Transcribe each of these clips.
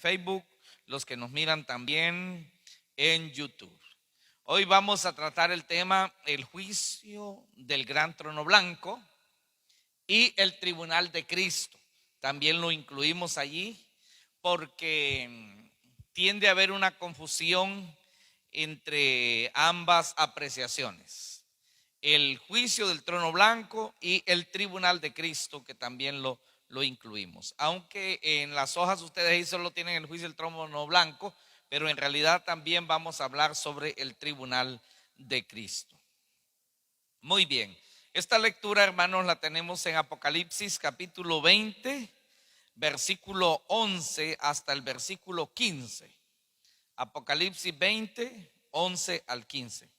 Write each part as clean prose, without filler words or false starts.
Facebook, los que nos miran también en YouTube. Hoy vamos a tratar el tema, el juicio del gran trono blanco y el tribunal de Cristo. También lo incluimos allí porque tiende a haber una confusión entre ambas apreciaciones. El juicio del trono blanco y el tribunal de Cristo, que también lo incluimos. Aunque en las hojas ustedes ahí solo tienen el juicio del trono blanco, pero en realidad también vamos a hablar sobre el tribunal de Cristo. Muy bien, esta lectura, hermanos, la tenemos en Apocalipsis capítulo 20, versículo 11 hasta el versículo 15. Apocalipsis 20, 11 al 15.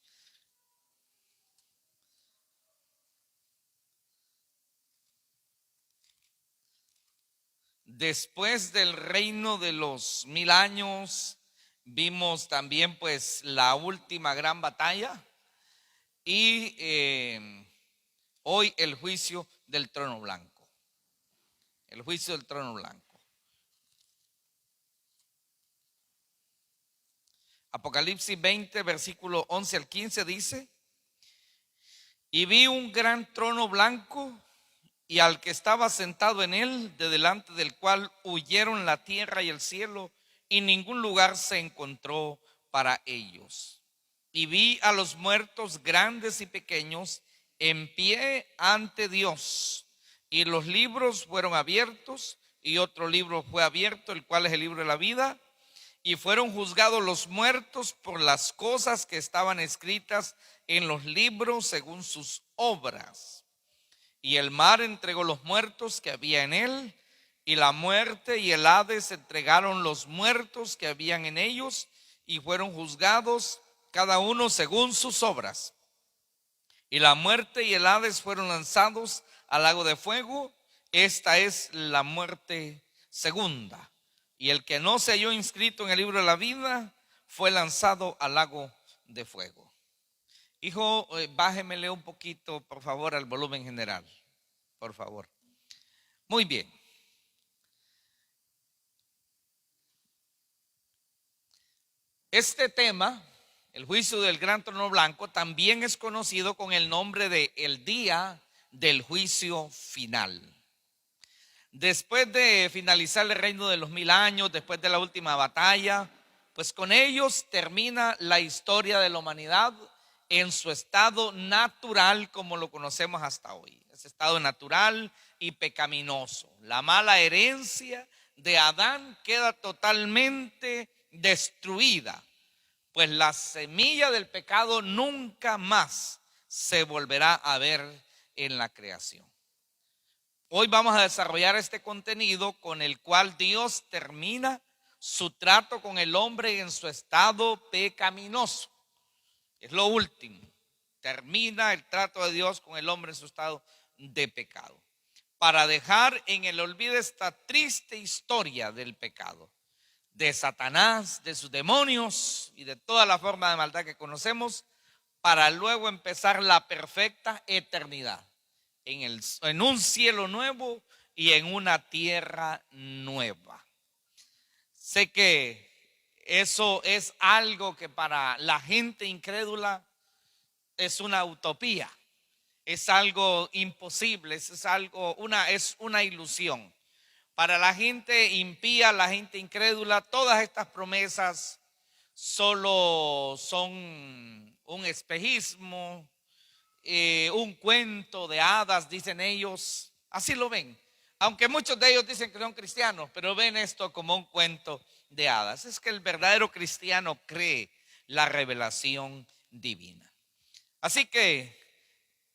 Después del reino de los 1000 años, vimos también pues la última gran batalla y hoy el juicio del trono blanco. El juicio del trono blanco. Apocalipsis 20, versículo 11 al 15 dice: y vi un gran trono blanco y al que estaba sentado en él, de delante del cual huyeron la tierra y el cielo, y ningún lugar se encontró para ellos. Y vi a los muertos grandes y pequeños en pie ante Dios, y los libros fueron abiertos, y otro libro fue abierto, el cual es el libro de la vida, y fueron juzgados los muertos por las cosas que estaban escritas en los libros según sus obras. Y el mar entregó los muertos que había en él, y la muerte y el Hades entregaron los muertos que habían en ellos, y fueron juzgados cada uno según sus obras. Y la muerte y el Hades fueron lanzados al lago de fuego. Esta es la muerte segunda. Y el que no se halló inscrito en el libro de la vida fue lanzado al lago de fuego. Hijo, bájemele un poquito, por favor, al volumen general, por favor. Muy bien. Este tema, el juicio del gran trono blanco, también es conocido con el nombre de el día del juicio final. Después de finalizar el reino de los 1000 años, después de la última batalla, pues con ellos termina la historia de la humanidad en su estado natural como lo conocemos hasta hoy. Ese estado natural y pecaminoso. La mala herencia de Adán queda totalmente destruida, pues la semilla del pecado nunca más se volverá a ver en la creación. Hoy vamos a desarrollar este contenido con el cual Dios termina su trato con el hombre en su estado pecaminoso. Es lo último. Termina el trato de Dios con el hombre en su estado de pecado, para dejar en el olvido esta triste historia del pecado, de Satanás, de sus demonios y de toda la forma de maldad que conocemos, para luego empezar la perfecta eternidad en un cielo nuevo y en una tierra nueva. Sé que eso es algo que para la gente incrédula es una utopía, es algo imposible, es una ilusión. Para la gente impía, la gente incrédula, todas estas promesas solo son un espejismo, un cuento de hadas, dicen ellos. Así lo ven. Aunque muchos de ellos dicen que son cristianos, pero ven esto como un cuento de hadas. Es que el verdadero cristiano cree la revelación divina. Así que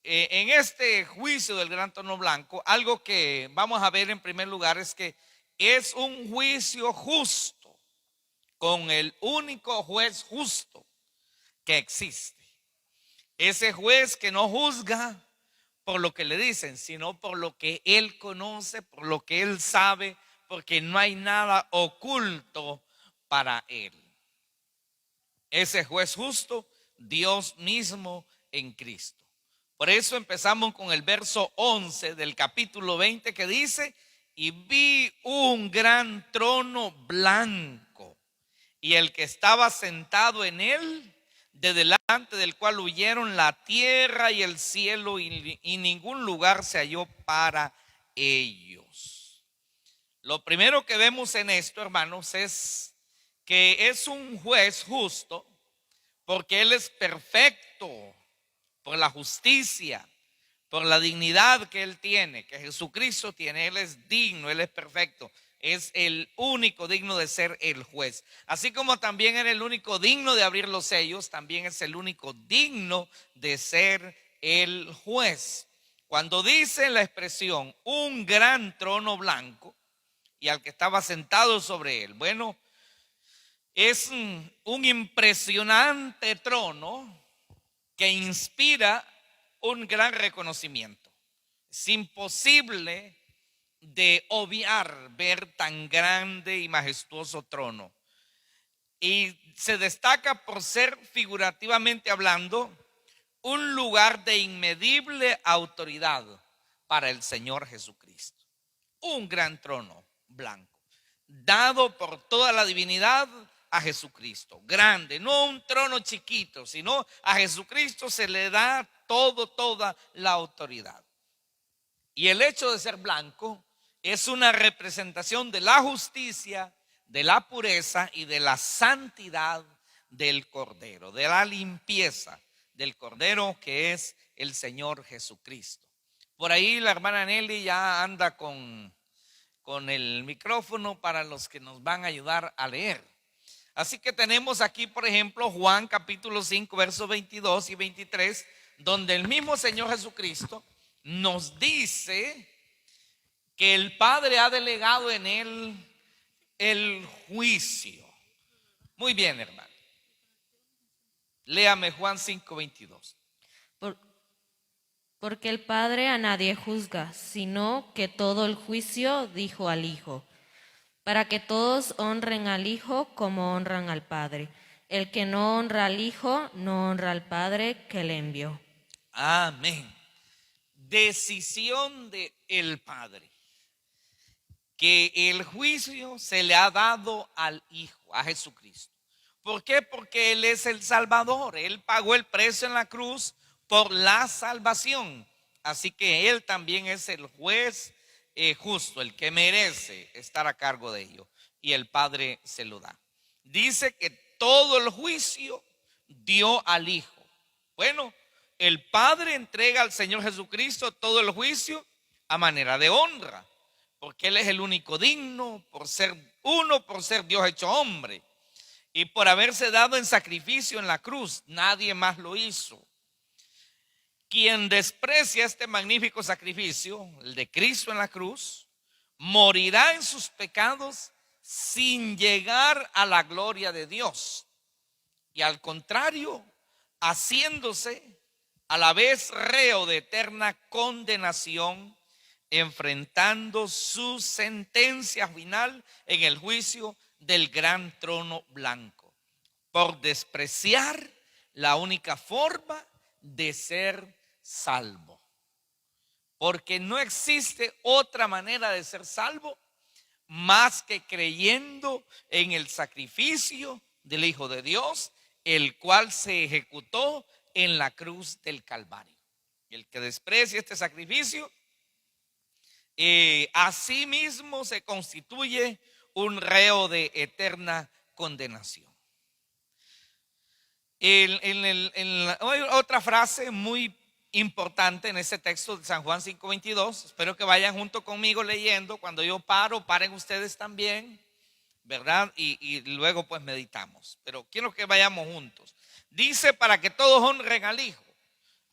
en este juicio del gran trono blanco, algo que vamos a ver en primer lugar es que es un juicio justo con el único juez justo que existe. Ese juez que no juzga por lo que le dicen, sino por lo que él conoce, por lo que él sabe, porque no hay nada oculto para él. Ese juez justo, Dios mismo en Cristo. Por eso empezamos con el verso 11 del capítulo 20 que dice: y vi un gran trono blanco y el que estaba sentado en él, de delante del cual huyeron la tierra y el cielo y ningún lugar se halló para ellos. Lo primero que vemos en esto, hermanos, es que es un juez justo porque Él es perfecto por la justicia, por la dignidad que Él tiene, que Jesucristo tiene. Él es digno, Él es perfecto. Es el único digno de ser el juez. Así como también era el único digno de abrir los sellos, también es el único digno de ser el juez. Cuando dice la expresión un gran trono blanco y al que estaba sentado sobre él, bueno, es un impresionante trono que inspira un gran reconocimiento. Es imposible de obviar ver tan grande y majestuoso trono. Y se destaca por ser, figurativamente hablando, un lugar de inmedible autoridad para el Señor Jesucristo. Un gran trono blanco, dado por toda la divinidad a Jesucristo. Grande, no un trono chiquito, sino a Jesucristo se le da toda la autoridad. Y el hecho de ser blanco es una representación de la justicia, de la pureza y de la santidad del Cordero, de la limpieza del Cordero que es el Señor Jesucristo. Por ahí la hermana Nelly ya anda con el micrófono para los que nos van a ayudar a leer. Así que tenemos aquí, por ejemplo, Juan capítulo 5, versos 22 y 23, donde el mismo Señor Jesucristo nos dice que el Padre ha delegado en él el juicio. Muy bien, hermano. Léame Juan 5, 22. Porque el Padre a nadie juzga, sino que todo el juicio dijo al Hijo, para que todos honren al Hijo como honran al Padre. El que no honra al Hijo, no honra al Padre que le envió. Amén. Decisión del Padre, que el juicio se le ha dado al Hijo, a Jesucristo. ¿Por qué? Porque Él es el Salvador. Él pagó el precio en la cruz por la salvación. Así que Él también es el juez justo, el que merece estar a cargo de ello. Y el Padre se lo da. Dice que todo el juicio dio al Hijo. Bueno, el Padre entrega al Señor Jesucristo todo el juicio a manera de honra, porque Él es el único digno por ser Dios hecho hombre y por haberse dado en sacrificio en la cruz. Nadie más lo hizo. Quien desprecia este magnífico sacrificio, el de Cristo en la cruz, morirá en sus pecados sin llegar a la gloria de Dios. Y al contrario, haciéndose a la vez reo de eterna condenación, enfrentando su sentencia final en el juicio del gran trono blanco, por despreciar la única forma de ser salvo. Porque no existe otra manera de ser salvo más que creyendo en el sacrificio del Hijo de Dios, el cual se ejecutó en la cruz del Calvario. Y el que desprecia este sacrificio, asimismo se constituye un reo de eterna condenación. Otra frase muy importante en ese texto de San Juan 5:22, espero que vayan junto conmigo leyendo. Cuando yo paren ustedes también, ¿verdad? Y luego pues meditamos, pero quiero que vayamos juntos. Dice: para que todos honren al Hijo.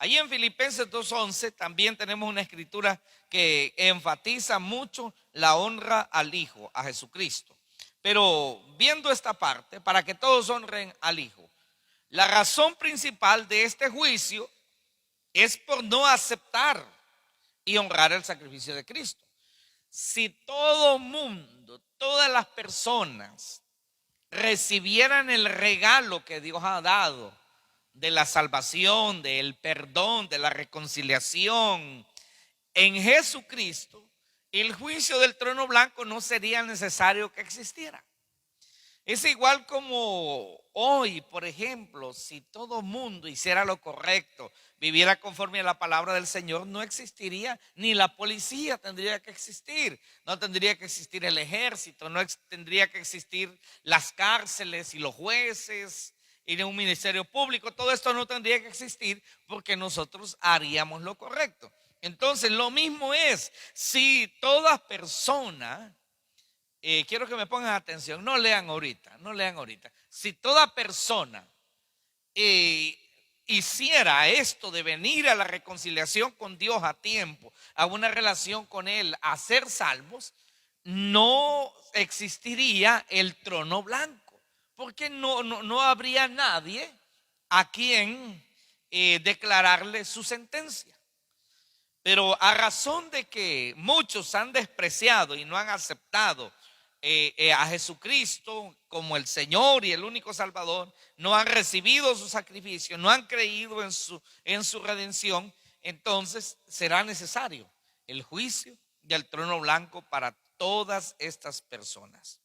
Allí en Filipenses 2:11 también tenemos una escritura que enfatiza mucho la honra al Hijo, a Jesucristo. Pero viendo esta parte, para que todos honren al Hijo, la razón principal de este juicio es por no aceptar y honrar el sacrificio de Cristo. Si todo mundo, todas las personas recibieran el regalo que Dios ha dado de la salvación, del perdón, de la reconciliación en Jesucristo, el juicio del trono blanco no sería necesario que existiera. Es igual como hoy, por ejemplo, si todo mundo hiciera lo correcto, viviera conforme a la palabra del Señor, no existiría ni la policía tendría que existir, no tendría que existir el ejército, no tendría que existir las cárceles y los jueces y un ministerio público. Todo esto no tendría que existir porque nosotros haríamos lo correcto. Entonces, lo mismo es, si toda persona... quiero que me pongan atención, no lean ahorita. Si toda persona hiciera esto de venir a la reconciliación con Dios a tiempo, a una relación con Él, a ser salvos, no existiría el trono blanco, porque no habría nadie a quien declararle su sentencia. Pero a razón de que muchos han despreciado y no han aceptado a Jesucristo como el Señor y el único Salvador, no han recibido su sacrificio, no han creído en su redención, entonces será necesario el juicio del trono blanco para todas estas personas.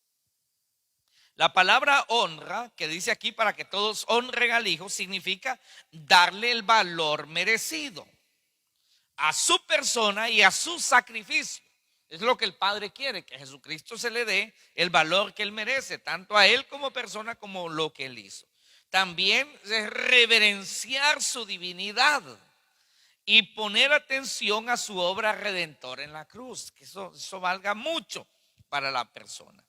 La palabra honra, que dice aquí para que todos honren al Hijo, significa darle el valor merecido a su persona y a su sacrificio. Es lo que el Padre quiere, que a Jesucristo se le dé el valor que Él merece, tanto a Él como persona como lo que Él hizo. También es reverenciar su divinidad y poner atención a su obra redentora en la cruz, que eso valga mucho para la persona.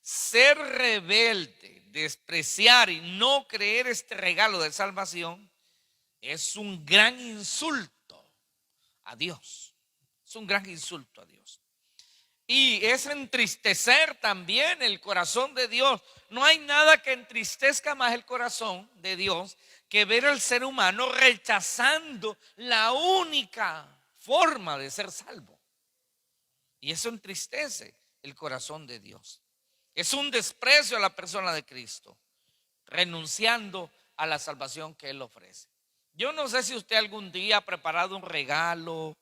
Ser rebelde, despreciar y no creer este regalo de salvación es un gran insulto a Dios. Es un gran insulto a Dios. Y es entristecer también el corazón de Dios. No hay nada que entristezca más el corazón de Dios que ver al ser humano rechazando la única forma de ser salvo. Y eso entristece el corazón de Dios. Es un desprecio a la persona de Cristo, renunciando a la salvación que Él ofrece. Yo no sé si usted algún día ha preparado un regalo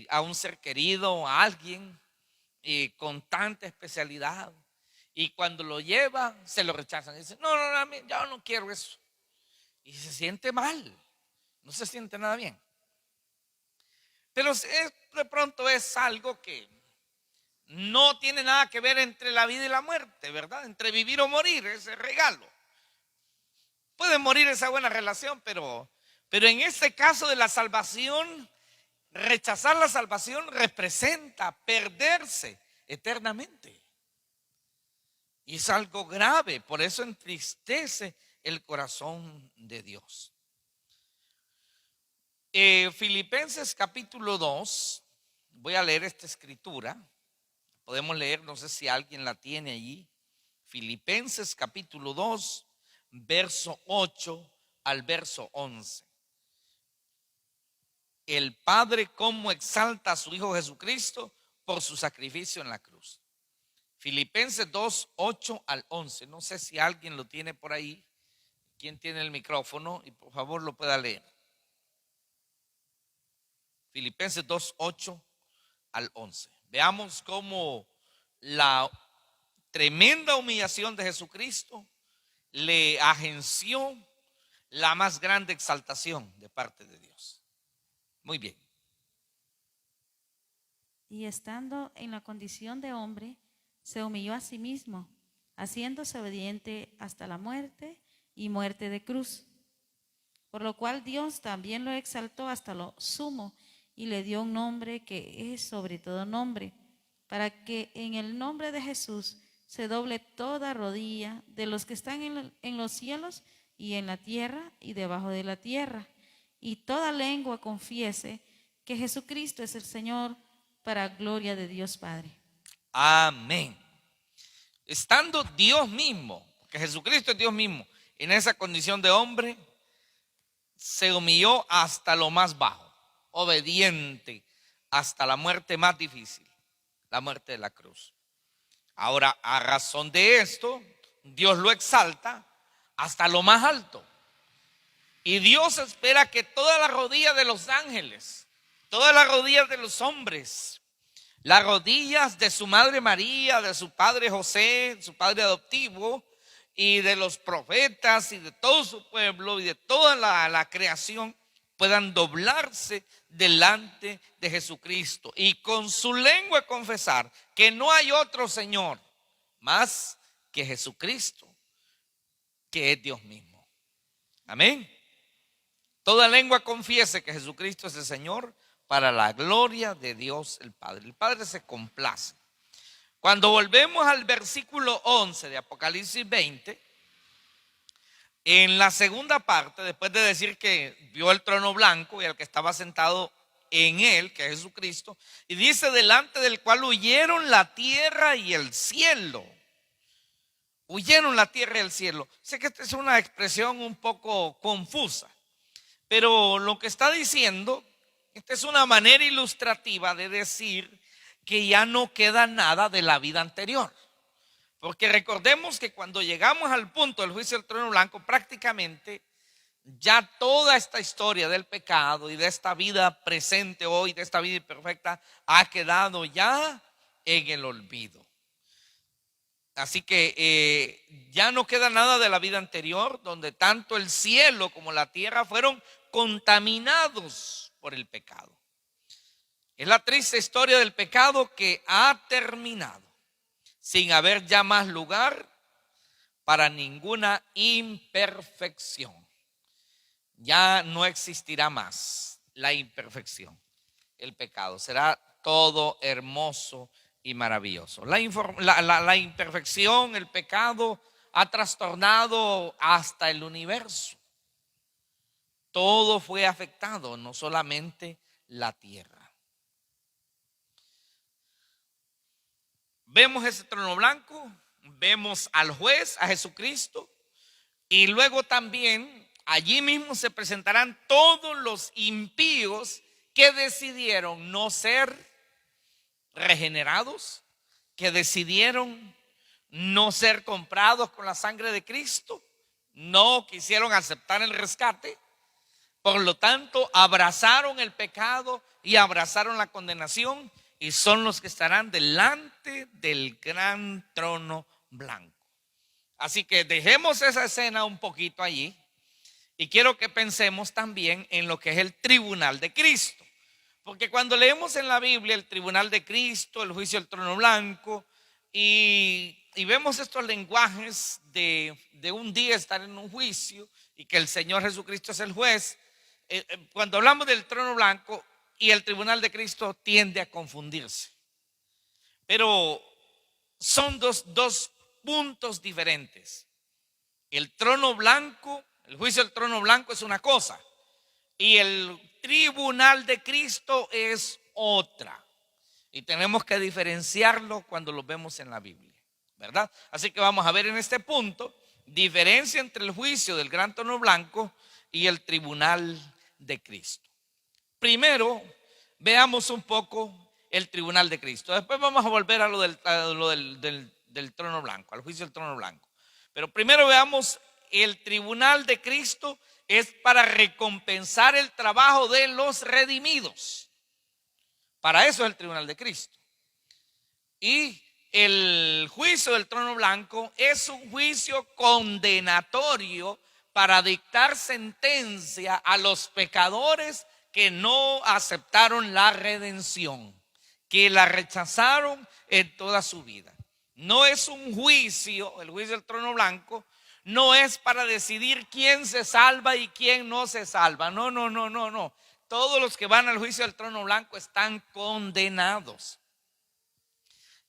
a un ser querido, a alguien con tanta especialidad, y cuando lo lleva se lo rechazan. Dice, no, yo no quiero eso. Y se siente mal, no se siente nada bien. Pero de pronto es algo que no tiene nada que ver entre la vida y la muerte, ¿verdad? Entre vivir o morir, ese regalo. Puede morir esa buena relación, pero en este caso de la salvación, rechazar la salvación representa perderse eternamente. Y es algo grave, por eso entristece el corazón de Dios. Filipenses capítulo 2, voy a leer esta escritura. Podemos leer, no sé si alguien la tiene allí. Filipenses capítulo 2, verso 8 al verso 11. El Padre cómo exalta a su Hijo Jesucristo por su sacrificio en la cruz. Filipenses 2, 8 al 11. No sé si alguien lo tiene por ahí. ¿Quién tiene el micrófono? Y por favor lo pueda leer. Filipenses 2, 8 al 11. Veamos cómo la tremenda humillación de Jesucristo le agenció la más grande exaltación de parte de Dios. Muy bien. Y estando en la condición de hombre, se humilló a sí mismo, haciéndose obediente hasta la muerte y muerte de cruz. Por lo cual Dios también lo exaltó hasta lo sumo y le dio un nombre que es sobre todo nombre, para que en el nombre de Jesús se doble toda rodilla de los que están en los cielos y en la tierra y debajo de la tierra, y toda lengua confiese que Jesucristo es el Señor, para gloria de Dios Padre. Amén. Estando Dios mismo, porque Jesucristo es Dios mismo, en esa condición de hombre, se humilló hasta lo más bajo, obediente hasta la muerte más difícil, la muerte de la cruz. Ahora, a razón de esto, Dios lo exalta hasta lo más alto. Y Dios espera que todas las rodillas de los ángeles, todas las rodillas de los hombres, Las rodillas de su madre María, de su padre José, su padre adoptivo, y de los profetas y de todo su pueblo y de toda la creación puedan doblarse delante de Jesucristo y con su lengua confesar que no hay otro Señor más que Jesucristo, que es Dios mismo. Amén. Toda lengua confiese que Jesucristo es el Señor para la gloria de Dios el Padre. El Padre se complace. Cuando volvemos al versículo 11 de Apocalipsis 20, en la segunda parte, después de decir que vio el trono blanco y el que estaba sentado en él, que es Jesucristo, y dice delante del cual huyeron la tierra y el cielo. Huyeron la tierra y el cielo. Sé que esta es una expresión un poco confusa, pero lo que está diciendo, esta es una manera ilustrativa de decir que ya no queda nada de la vida anterior. Porque recordemos que cuando llegamos al punto del juicio del trono blanco, prácticamente ya toda esta historia del pecado y de esta vida presente hoy, de esta vida imperfecta, ha quedado ya en el olvido. Así que ya no queda nada de la vida anterior, donde tanto el cielo como la tierra fueron contaminados por el pecado. Es la triste historia del pecado que ha terminado, sin haber ya más lugar para ninguna imperfección. Ya no existirá más la imperfección. El pecado será todo hermoso y maravilloso. La imperfección, el pecado ha trastornado hasta el universo. Todo fue afectado, no solamente la tierra. Vemos ese trono blanco, vemos al juez, a Jesucristo, y luego también allí mismo se presentarán todos los impíos que decidieron no ser regenerados, que decidieron no ser comprados con la sangre de Cristo, no quisieron aceptar el rescate, por lo tanto abrazaron el pecado y abrazaron la condenación. Y son los que estarán delante del gran trono blanco. Así que dejemos esa escena un poquito allí. Y quiero que pensemos también en lo que es el tribunal de Cristo. Porque cuando leemos en la Biblia el tribunal de Cristo, el juicio del trono blanco, y vemos estos lenguajes de un día estar en un juicio y que el Señor Jesucristo es el juez, cuando hablamos del trono blanco y el tribunal de Cristo tiende a confundirse. Pero son dos puntos diferentes. El trono blanco, el juicio del trono blanco es una cosa y el tribunal de Cristo es otra. Y tenemos que diferenciarlo cuando lo vemos en la Biblia, ¿verdad? Así que vamos a ver en este punto diferencia entre el juicio del gran trono blanco y el tribunal de Cristo. Primero, veamos un poco el tribunal de Cristo. Después vamos a volver a lo del trono blanco, al juicio del trono blanco. Pero primero veamos el tribunal de Cristo es para recompensar el trabajo de los redimidos. Para eso es el tribunal de Cristo. Y el juicio del trono blanco es un juicio condenatorio para dictar sentencia a los pecadores que no aceptaron la redención, que la rechazaron en toda su vida. No es un juicio, el juicio del trono blanco, no es para decidir quién se salva y quién no se salva. No. Todos los que van al juicio del trono blanco están condenados.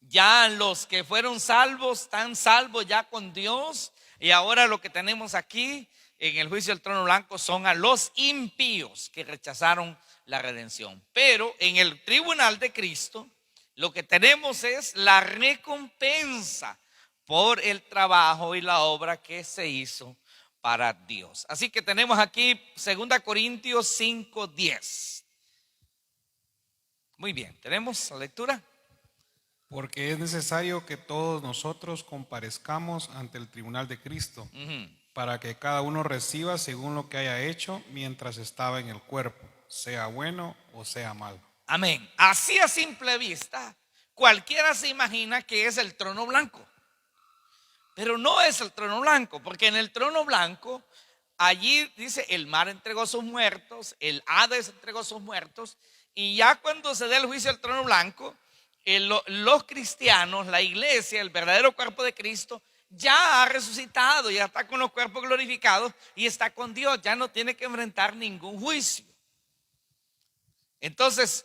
Ya los que fueron salvos están salvos ya con Dios. Y ahora lo que tenemos aquí en el juicio del trono blanco son a los impíos que rechazaron la redención. Pero en el tribunal de Cristo lo que tenemos es la recompensa por el trabajo y la obra que se hizo para Dios. Así que tenemos aquí 2 Corintios 5:10. Muy bien, ¿tenemos la lectura? Porque es necesario que todos nosotros comparezcamos ante el tribunal de Cristo, para que cada uno reciba según lo que haya hecho mientras estaba en el cuerpo, sea bueno o sea malo. Amén. Así a simple vista, cualquiera se imagina que es el trono blanco. Pero no es el trono blanco, porque en el trono blanco, allí dice, el mar entregó sus muertos, el Hades entregó sus muertos, y ya cuando se dé el juicio del trono blanco, los cristianos, la iglesia, el verdadero cuerpo de Cristo, ya ha resucitado, ya está con los cuerpos glorificados y está con Dios, ya no tiene que enfrentar ningún juicio. Entonces,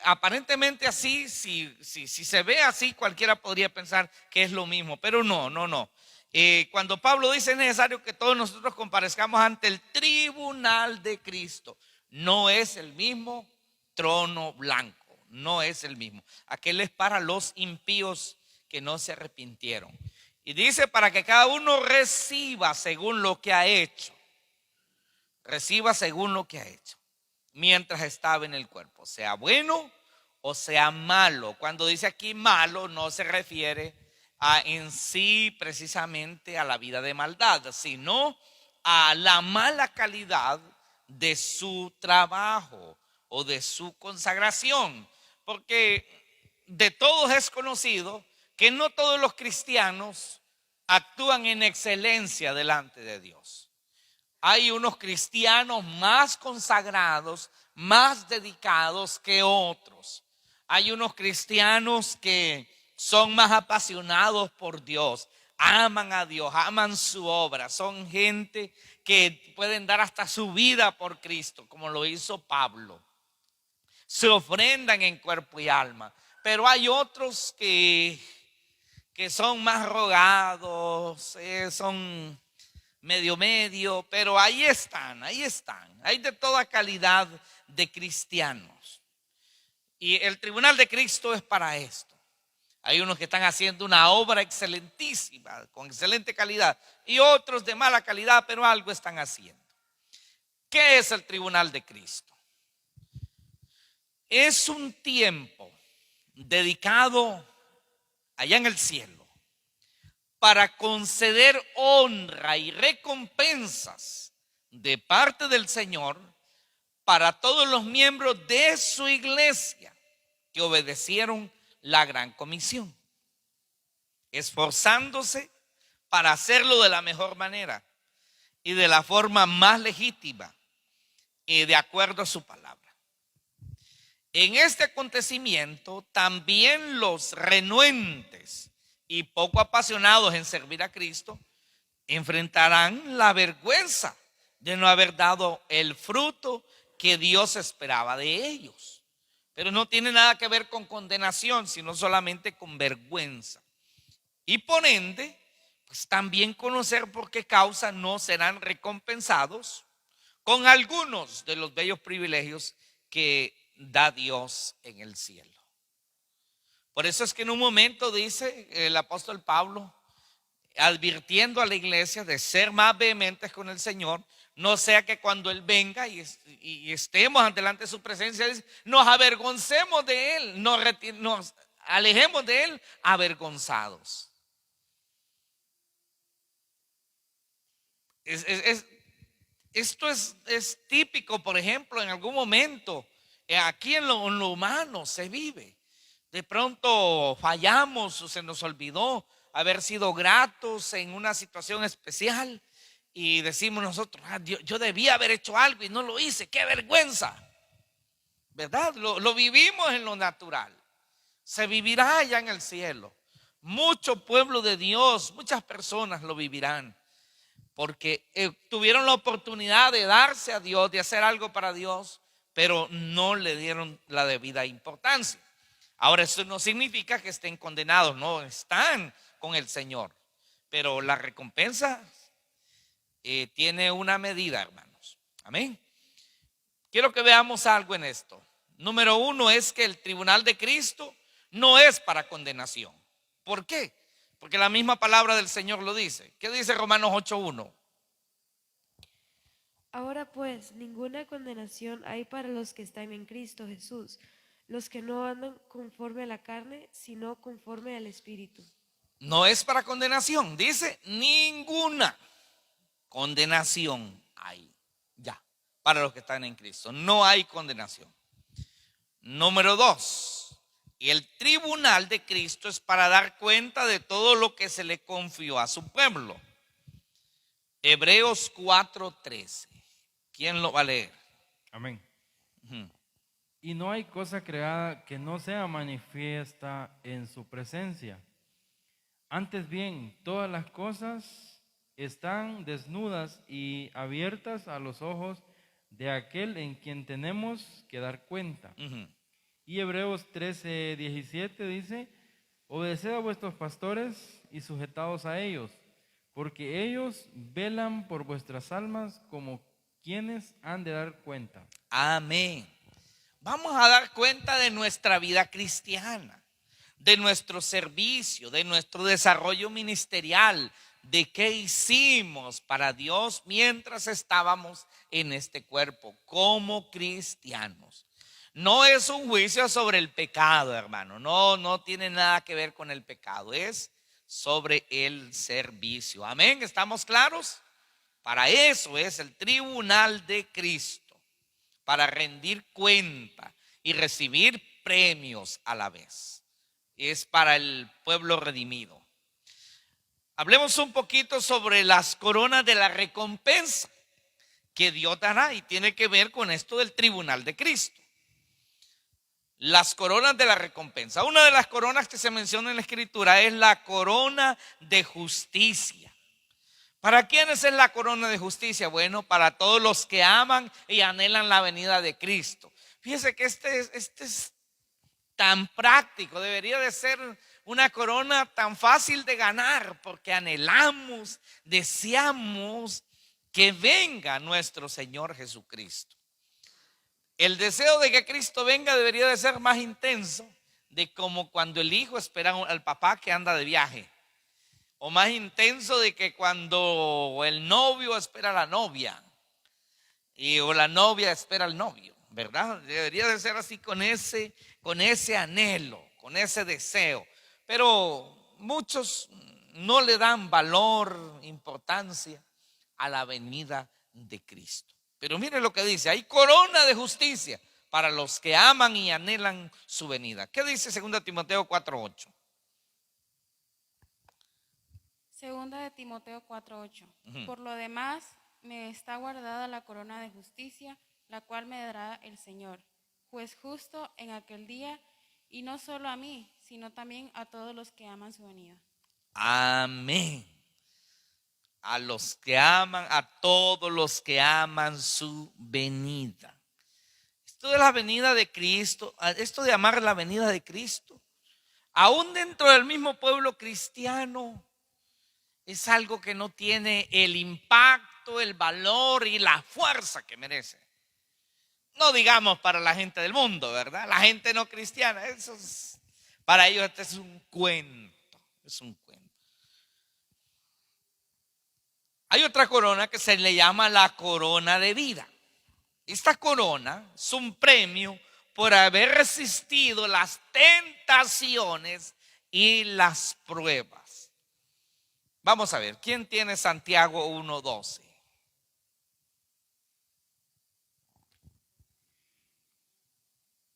aparentemente así, si se ve así, cualquiera podría pensar que es lo mismo, pero no. Cuando Pablo dice es necesario que todos nosotros comparezcamos ante el tribunal de Cristo, no es el mismo trono blanco, no es el mismo. Aquel es para los impíos que no se arrepintieron. Y dice para que cada uno reciba según lo que ha hecho, mientras estaba en el cuerpo, sea bueno o sea malo. Cuando dice aquí malo, no se refiere en sí precisamente a la vida de maldad, sino a la mala calidad de su trabajo o de su consagración, porque de todos es conocido que no todos los cristianos actúan en excelencia delante de Dios. Hay unos cristianos más consagrados, más dedicados que otros. Hay unos cristianos que son más apasionados por Dios, aman a Dios, aman su obra. Son gente que pueden dar hasta su vida por Cristo, como lo hizo Pablo. Se ofrendan en cuerpo y alma. Pero hay otros que son más rogados, son medio, pero ahí están. Hay de toda calidad de cristianos. Y el tribunal de Cristo es para esto. Hay unos que están haciendo una obra excelentísima, con excelente calidad, y otros de mala calidad, pero algo están haciendo. ¿Qué es el tribunal de Cristo? Es un tiempo dedicado allá en el cielo para conceder honra y recompensas de parte del Señor para todos los miembros de su iglesia que obedecieron la gran comisión, esforzándose para hacerlo de la mejor manera y de la forma más legítima y de acuerdo a su palabra. En este acontecimiento también los renuentes y poco apasionados en servir a Cristo enfrentarán la vergüenza de no haber dado el fruto que Dios esperaba de ellos. Pero no tiene nada que ver con condenación, sino solamente con vergüenza. Y por ende, pues también conocer por qué causa no serán recompensados con algunos de los bellos privilegios que da Dios en el cielo. Por eso es que en un momento dice el apóstol Pablo, advirtiendo a la iglesia de ser más vehementes con el Señor, no sea que cuando Él venga y estemos delante de su presencia, nos avergoncemos de Él, nos alejemos de Él avergonzados. Esto es típico, por ejemplo, en algún momento, aquí en lo humano se vive. De pronto fallamos o se nos olvidó haber sido gratos en una situación especial y decimos nosotros, yo debía haber hecho algo y no lo hice, qué vergüenza, ¿verdad? Lo vivimos en lo natural, se vivirá allá en el cielo. Mucho pueblo de Dios, muchas personas lo vivirán porque tuvieron la oportunidad de darse a Dios, de hacer algo para Dios, pero no le dieron la debida importancia. Ahora, eso no significa que estén condenados, no, están con el Señor, pero la recompensa tiene una medida, hermanos. Amén. Quiero que veamos algo en esto. Número uno es que el tribunal de Cristo no es para condenación. ¿Por qué? Porque la misma palabra del Señor lo dice. ¿Qué dice Romanos 8:1? Ahora pues, ninguna condenación hay para los que están en Cristo Jesús, los que no andan conforme a la carne, sino conforme al Espíritu. No es para condenación, dice ninguna condenación hay ya para los que están en Cristo. No hay condenación. Número 2, el tribunal de Cristo es para dar cuenta de todo lo que se le confió a su pueblo. Hebreos 4:13. ¿Quién lo va a leer? Amén. Ujú. Y no hay cosa creada que no sea manifiesta en su presencia. Antes bien, todas las cosas están desnudas y abiertas a los ojos de aquel en quien tenemos que dar cuenta. Ujú. Y Hebreos 13:17 dice: obedeced a vuestros pastores y sujetaos a ellos, porque ellos velan por vuestras almas como quienes han de dar cuenta. Amén. Vamos a dar cuenta de nuestra vida cristiana, de nuestro servicio, de nuestro desarrollo ministerial, de qué hicimos para Dios mientras estábamos en este cuerpo como cristianos. No es un juicio sobre el pecado, hermano. No tiene nada que ver con el pecado. Es sobre el servicio. Amén. ¿Estamos claros? Para eso es el tribunal de Cristo. Para rendir cuenta y recibir premios a la vez. Es para el pueblo redimido. Hablemos un poquito sobre las coronas de la recompensa que Dios dará y tiene que ver con esto del tribunal de Cristo. Las coronas de la recompensa. Una de las coronas que se menciona en la Escritura es la corona de justicia. ¿Para quiénes es la corona de justicia? Bueno, para todos los que aman y anhelan la venida de Cristo. Fíjese que este es tan práctico, debería de ser una corona tan fácil de ganar, porque anhelamos, deseamos que venga nuestro Señor Jesucristo. El deseo de que Cristo venga debería de ser más intenso de como cuando el hijo espera al papá que anda de viaje. O más intenso de que cuando el novio espera a la novia o la novia espera al novio, ¿verdad? Debería de ser así con ese anhelo, con ese deseo. Pero muchos no le dan valor, importancia a la venida de Cristo. Pero mire lo que dice, hay corona de justicia para los que aman y anhelan su venida. ¿Qué dice 2 Timoteo 4:8? Segunda de Timoteo 4:8. Ujú. Por lo demás, me está guardada la corona de justicia, la cual me dará el Señor, juez justo en aquel día, y no solo a mí, sino también a todos los que aman su venida. Amén. A los que aman, a todos los que aman su venida. Esto de la venida de Cristo, esto de amar la venida de Cristo, aún dentro del mismo pueblo cristiano, es algo que no tiene el impacto, el valor y la fuerza que merece. No digamos para la gente del mundo, ¿verdad? La gente no cristiana, para ellos este es un cuento, es un cuento. Hay otra corona que se le llama la corona de vida. Esta corona es un premio por haber resistido las tentaciones y las pruebas. Vamos a ver, ¿quién tiene Santiago 1:12?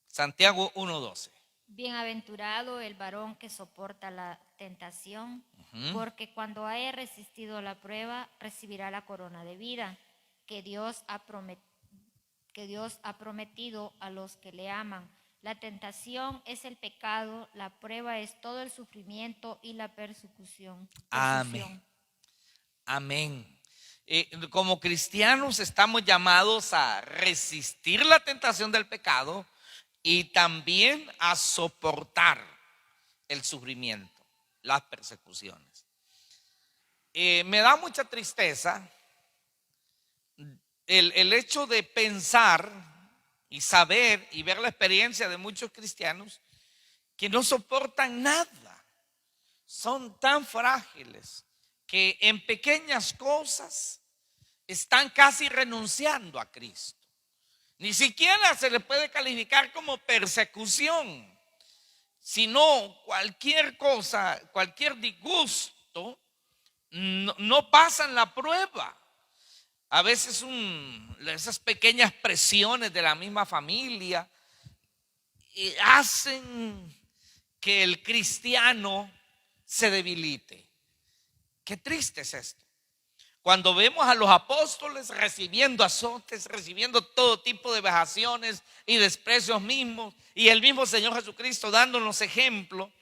Santiago 1:12. Bienaventurado el varón que soporta la tentación, porque cuando haya resistido la prueba, recibirá la corona de vida que Dios ha prometido a los que le aman. La tentación es el pecado, la prueba es todo el sufrimiento y la persecución. Amén. Amén. Como cristianos estamos llamados a resistir la tentación del pecado y también a soportar el sufrimiento, las persecuciones. Me da mucha tristeza el hecho de pensar y saber y ver la experiencia de muchos cristianos que no soportan nada. Son tan frágiles que en pequeñas cosas están casi renunciando a Cristo. Ni siquiera se le puede calificar como persecución, sino cualquier cosa, cualquier disgusto, no pasan la prueba. A veces esas pequeñas presiones de la misma familia hacen que el cristiano se debilite. Qué triste es esto. Cuando vemos a los apóstoles recibiendo azotes, recibiendo todo tipo de vejaciones y desprecios mismos, y el mismo Señor Jesucristo dándonos ejemplo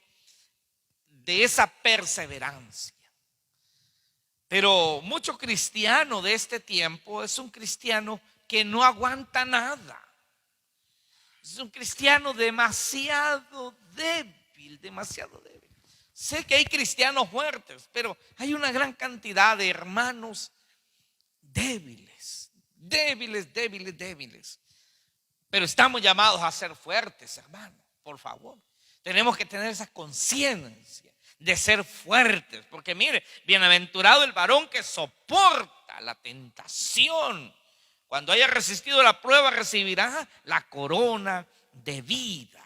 de esa perseverancia. Pero mucho cristiano de este tiempo es un cristiano que no aguanta nada. Es un cristiano demasiado débil, demasiado débil. Sé que hay cristianos fuertes, pero hay una gran cantidad de hermanos débiles, débiles, débiles, débiles. Pero estamos llamados a ser fuertes, hermanos, por favor. Tenemos que tener esa conciencia de ser fuertes, porque mire, bienaventurado el varón que soporta la tentación. Cuando haya resistido la prueba, recibirá la corona de vida.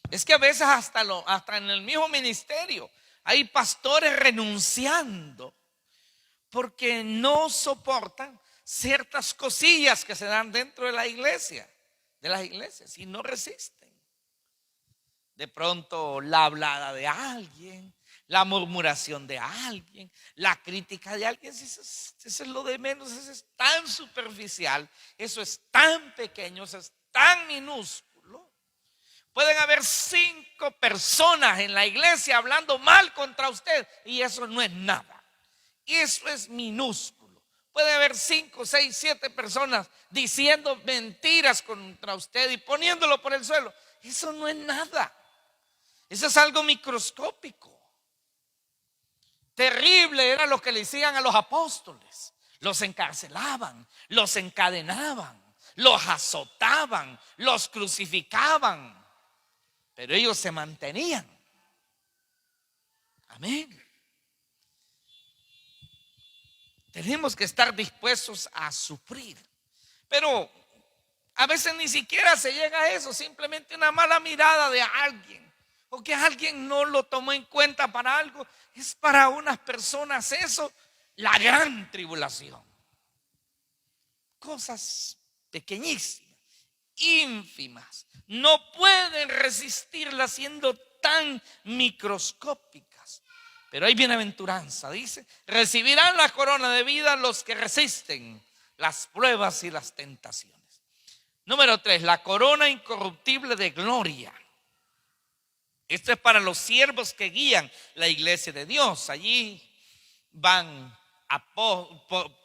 Es que a veces hasta en el mismo ministerio hay pastores renunciando porque no soportan ciertas cosillas que se dan dentro de las iglesias, y no resisten. De pronto la hablada de alguien, la murmuración de alguien, la crítica de alguien, eso es lo de menos, eso es tan superficial, eso es tan pequeño, eso es tan minúsculo. Pueden haber 5 personas en la iglesia hablando mal contra usted y eso no es nada, eso es minúsculo. Puede haber 5, 6, 7 personas diciendo mentiras contra usted y poniéndolo por el suelo, eso no es nada. Eso es algo microscópico. Terrible era lo que le hacían a los apóstoles. Los encarcelaban, los encadenaban, los azotaban, los crucificaban. Pero ellos se mantenían. Amén. Tenemos que estar dispuestos a sufrir. Pero a veces ni siquiera se llega a eso. Simplemente una mala mirada de alguien, o que alguien no lo tomó en cuenta para algo, es para unas personas eso la gran tribulación. Cosas pequeñísimas, ínfimas, no pueden resistirlas siendo tan microscópicas. Pero hay bienaventuranza, dice, recibirán la corona de vida los que resisten las pruebas y las tentaciones. Número 3, la corona incorruptible de gloria. Esto es para los siervos que guían la iglesia de Dios. Allí van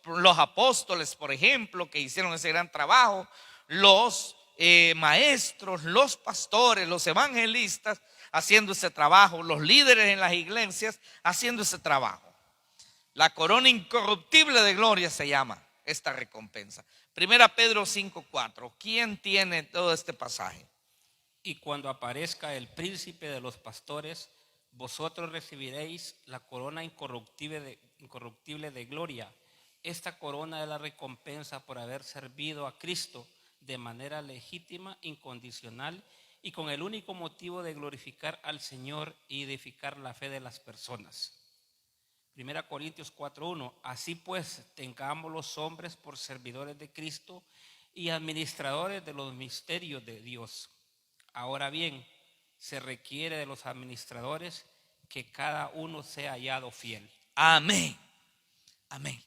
los apóstoles, por ejemplo, que hicieron ese gran trabajo, los maestros, los pastores, los evangelistas haciendo ese trabajo, los líderes en las iglesias haciendo ese trabajo. La corona incorruptible de gloria se llama esta recompensa. Primera Pedro 5:4. ¿Quién tiene todo este pasaje? Y cuando aparezca el príncipe de los pastores, vosotros recibiréis la corona incorruptible de gloria. Esta corona es la recompensa por haber servido a Cristo de manera legítima, incondicional y con el único motivo de glorificar al Señor y edificar la fe de las personas. 1 Corintios 4:1. Así pues, tengamos los hombres por servidores de Cristo y administradores de los misterios de Dios. Ahora bien, se requiere de los administradores que cada uno sea hallado fiel. Amén. Amén.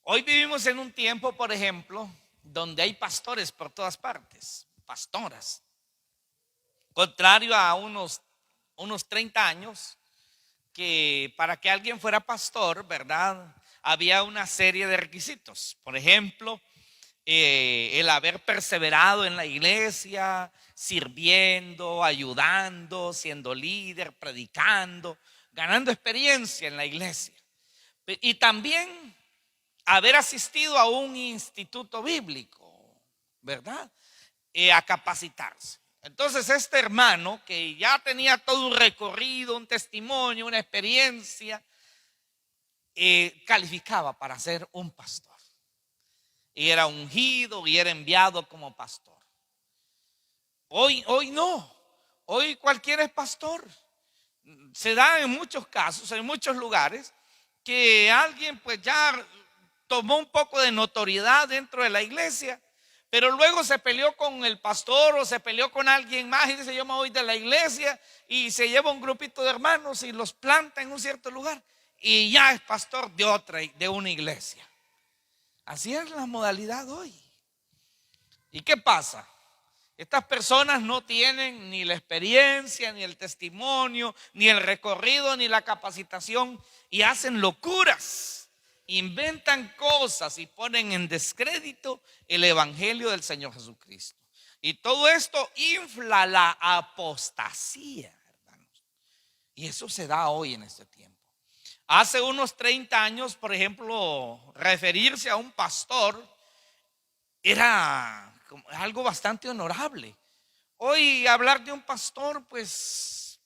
Hoy vivimos en un tiempo, por ejemplo, donde hay pastores por todas partes, pastoras. Contrario a unos 30 años, que para que alguien fuera pastor, ¿verdad? Había una serie de requisitos. Por ejemplo, el haber perseverado en la iglesia, sirviendo, ayudando, siendo líder, predicando, ganando experiencia en la iglesia. Y también haber asistido a un instituto bíblico, ¿verdad? A capacitarse. Entonces este hermano que ya tenía todo un recorrido, un testimonio, una experiencia, calificaba para ser un pastor. Y era ungido y era enviado como pastor. Hoy no, hoy cualquiera es pastor. Se da en muchos casos, en muchos lugares, que alguien pues ya tomó un poco de notoriedad dentro de la iglesia, pero luego se peleó con el pastor o se peleó con alguien más y dice: yo me voy de la iglesia, y se lleva un grupito de hermanos y los planta en un cierto lugar y ya es pastor de una iglesia. Así es la modalidad hoy. ¿Y qué pasa? Estas personas no tienen ni la experiencia, ni el testimonio, ni el recorrido, ni la capacitación, y hacen locuras, inventan cosas y ponen en descrédito el evangelio del Señor Jesucristo. Y todo esto infla la apostasía, hermanos. Y eso se da hoy en este tiempo. Hace unos 30 años, por ejemplo, referirse a un pastor era algo bastante honorable. Hoy hablar de un pastor, pues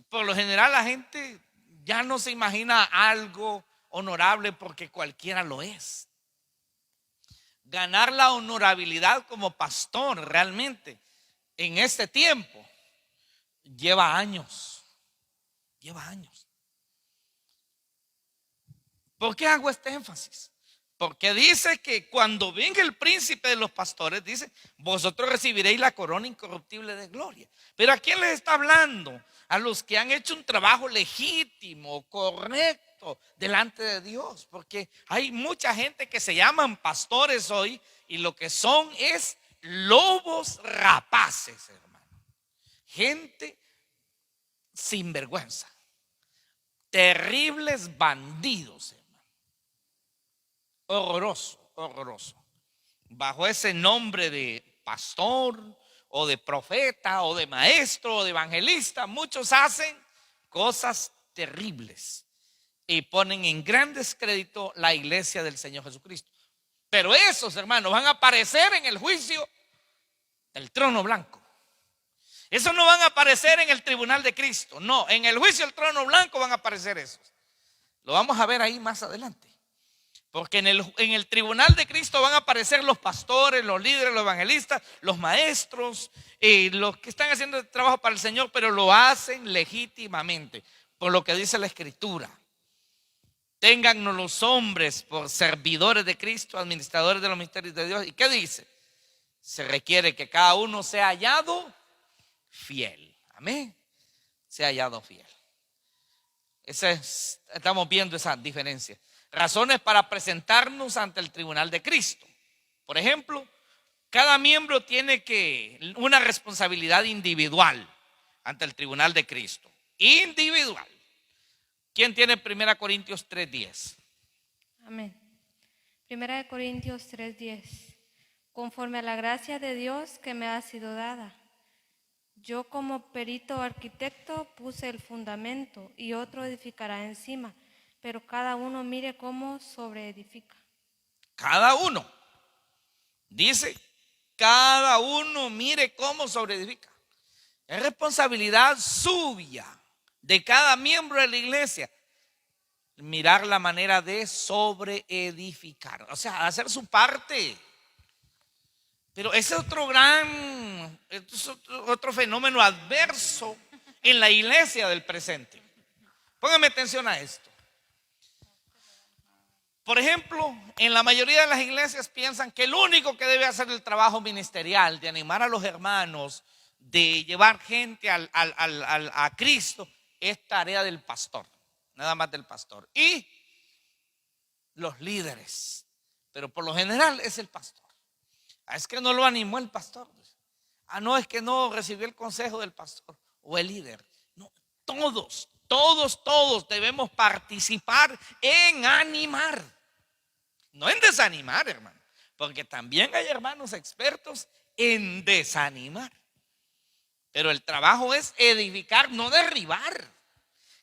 por lo general la gente ya no se imagina algo honorable porque cualquiera lo es. Ganar la honorabilidad como pastor realmente en este tiempo lleva años. Lleva años. ¿Por qué hago este énfasis? Porque dice que cuando venga el príncipe de los pastores, dice: vosotros recibiréis la corona incorruptible de gloria. Pero ¿a quién les está hablando? A los que han hecho un trabajo legítimo, correcto, delante de Dios. Porque hay mucha gente que se llaman pastores hoy y lo que son es lobos rapaces, hermano. Gente sin vergüenza. Terribles bandidos, hermano. Horroroso, horroroso. Bajo ese nombre de pastor o de profeta o de maestro o de evangelista, muchos hacen cosas terribles y ponen en gran descrédito la iglesia del Señor Jesucristo. Pero esos, hermanos, van a aparecer en el juicio del trono blanco. Esos no van a aparecer en el tribunal de Cristo. No, en el juicio del trono blanco van a aparecer esos. Lo vamos a ver ahí más adelante. Porque en el tribunal de Cristo van a aparecer los pastores, los líderes, los evangelistas, los maestros, los que están haciendo el trabajo para el Señor, pero lo hacen legítimamente, por lo que dice la Escritura. Téngannos los hombres por servidores de Cristo, administradores de los misterios de Dios. ¿Y qué dice? Se requiere que cada uno sea hallado fiel. Amén. Sea hallado fiel. Estamos viendo esa diferencia. Razones para presentarnos ante el tribunal de Cristo. Por ejemplo, cada miembro tiene una responsabilidad individual ante el tribunal de Cristo. Individual. ¿Quién tiene 1 Corintios 3:10? Amén. 1 Corintios 3:10. Conforme a la gracia de Dios que me ha sido dada, yo como perito arquitecto puse el fundamento y otro edificará encima. Pero cada uno mire cómo sobreedifica. Cada uno. Dice, cada uno mire cómo sobreedifica. Es responsabilidad suya, de cada miembro de la iglesia, mirar la manera de sobreedificar. O sea, hacer su parte. Pero ese es otro fenómeno adverso en la iglesia del presente. Pónganme atención a esto. Por ejemplo, en la mayoría de las iglesias piensan que el único que debe hacer el trabajo ministerial de animar a los hermanos, de llevar gente a Cristo, es tarea del pastor, nada más del pastor. Y los líderes, pero por lo general es el pastor. Es que no lo animó el pastor. No, es que no recibió el consejo del pastor o el líder. No, todos debemos participar en animar, no en desanimar, hermano, porque también hay hermanos expertos en desanimar. Pero el trabajo es edificar, no derribar.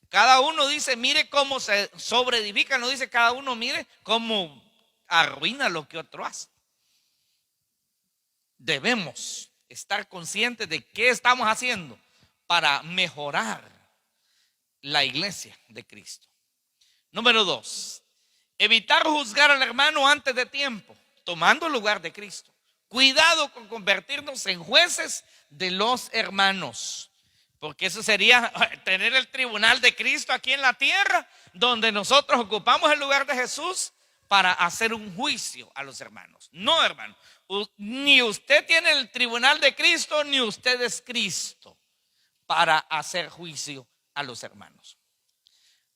Cada uno dice, mire cómo se sobreedifica, no dice cada uno mire cómo arruina lo que otro hace. Debemos estar conscientes de qué estamos haciendo para mejorar la iglesia de Cristo. Número 2, evitar juzgar al hermano antes de tiempo, tomando el lugar de Cristo. Cuidado con convertirnos en jueces de los hermanos, porque eso sería tener el tribunal de Cristo aquí en la tierra, donde nosotros ocupamos el lugar de Jesús para hacer un juicio a los hermanos. No, hermano. Ni usted tiene el tribunal de Cristo, ni usted es Cristo para hacer juicio a los hermanos.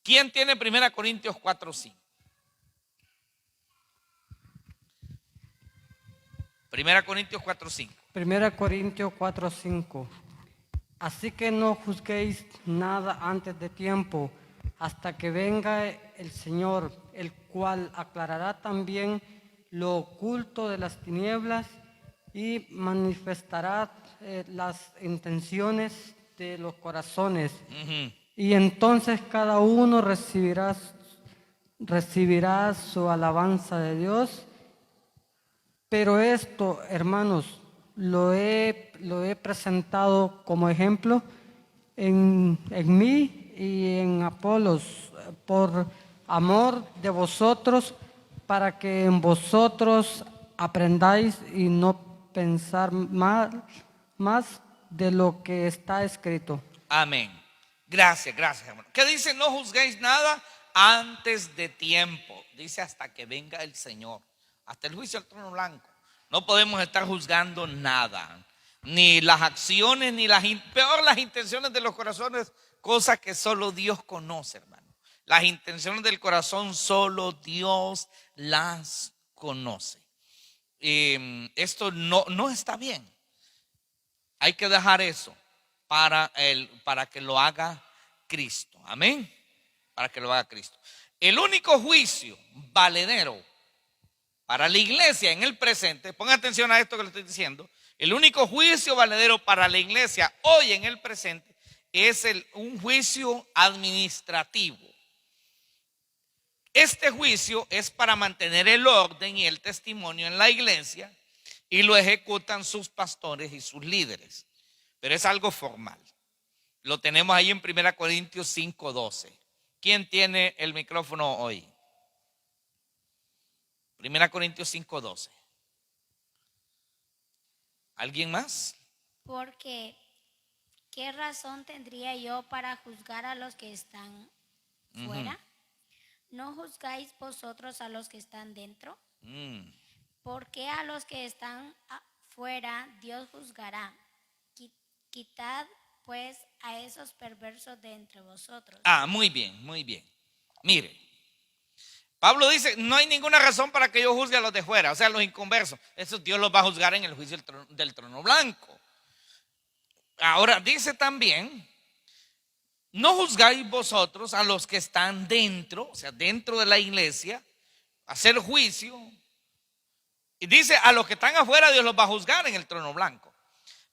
¿Quién tiene 1 Corintios 4:5? 1 Corintios 4:5. 1 Corintios 4:5. Así que no juzguéis nada antes de tiempo, hasta que venga el Señor, el cual aclarará también lo oculto de las tinieblas y manifestará las intenciones de los corazones. Y entonces cada uno recibirá su alabanza de Dios. Pero esto, hermanos, lo he presentado como ejemplo en mí y en Apolos, por amor de vosotros, para que en vosotros aprendáis y no pensar más de lo que está escrito. Amén. Gracias, hermano. ¿Qué dice? No juzguéis nada antes de tiempo. Dice hasta que venga el Señor, hasta el juicio del trono blanco. No podemos estar juzgando nada, ni las acciones, ni peor las intenciones de los corazones, cosas que solo Dios conoce, hermano. Las intenciones del corazón solo Dios las conoce. Esto no está bien. Hay que dejar eso para que lo haga Cristo. Amén. Para que lo haga Cristo. El único juicio valedero para la iglesia en el presente, ponga atención a esto que le estoy diciendo, el único juicio valedero para la iglesia hoy en el presente es un juicio administrativo. Este juicio es para mantener el orden y el testimonio en la iglesia y lo ejecutan sus pastores y sus líderes, pero es algo formal. Lo tenemos ahí en 1 Corintios 5:12. ¿Quién tiene el micrófono hoy? 1 Corintios 5:12. ¿Alguien más? Porque, ¿qué razón tendría yo para juzgar a los que están fuera? ¿No juzgáis vosotros a los que están dentro? ¿Por qué a los que están fuera Dios juzgará? Quitad pues a esos perversos de entre vosotros. Muy bien, muy bien. Mire, Pablo dice, no hay ninguna razón para que yo juzgue a los de fuera, o sea, los inconversos. Eso Dios los va a juzgar en el juicio del trono blanco. Ahora dice también, no juzgáis vosotros a los que están dentro, o sea, dentro de la iglesia, hacer juicio. Y dice, a los que están afuera Dios los va a juzgar en el trono blanco.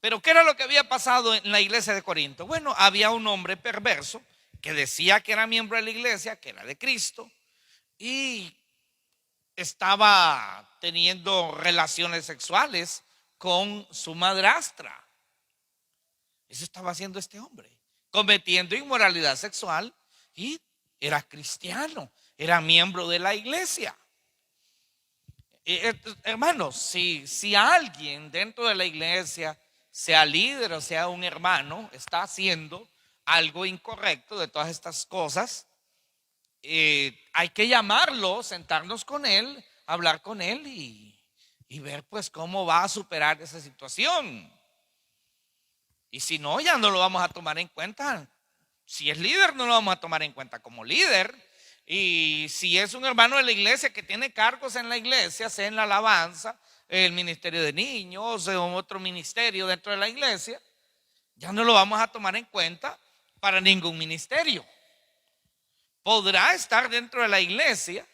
Pero ¿qué era lo que había pasado en la iglesia de Corinto? Bueno, había un hombre perverso que decía que era miembro de la iglesia, que era de Cristo, y estaba teniendo relaciones sexuales con su madrastra. Eso estaba haciendo este hombre, cometiendo inmoralidad sexual, y era cristiano, era miembro de la iglesia. Hermanos, si alguien dentro de la iglesia, sea líder o sea un hermano, está haciendo algo incorrecto de todas estas cosas, hay que llamarlo, sentarnos con él, hablar con él y ver pues cómo va a superar esa situación. Y si no, ya no lo vamos a tomar en cuenta. Si es líder, no lo vamos a tomar en cuenta como líder. Y si es un hermano de la iglesia que tiene cargos en la iglesia, sea en la alabanza, el ministerio de niños o otro ministerio dentro de la iglesia, ya no lo vamos a tomar en cuenta para ningún ministerio. Podrá estar dentro de la iglesia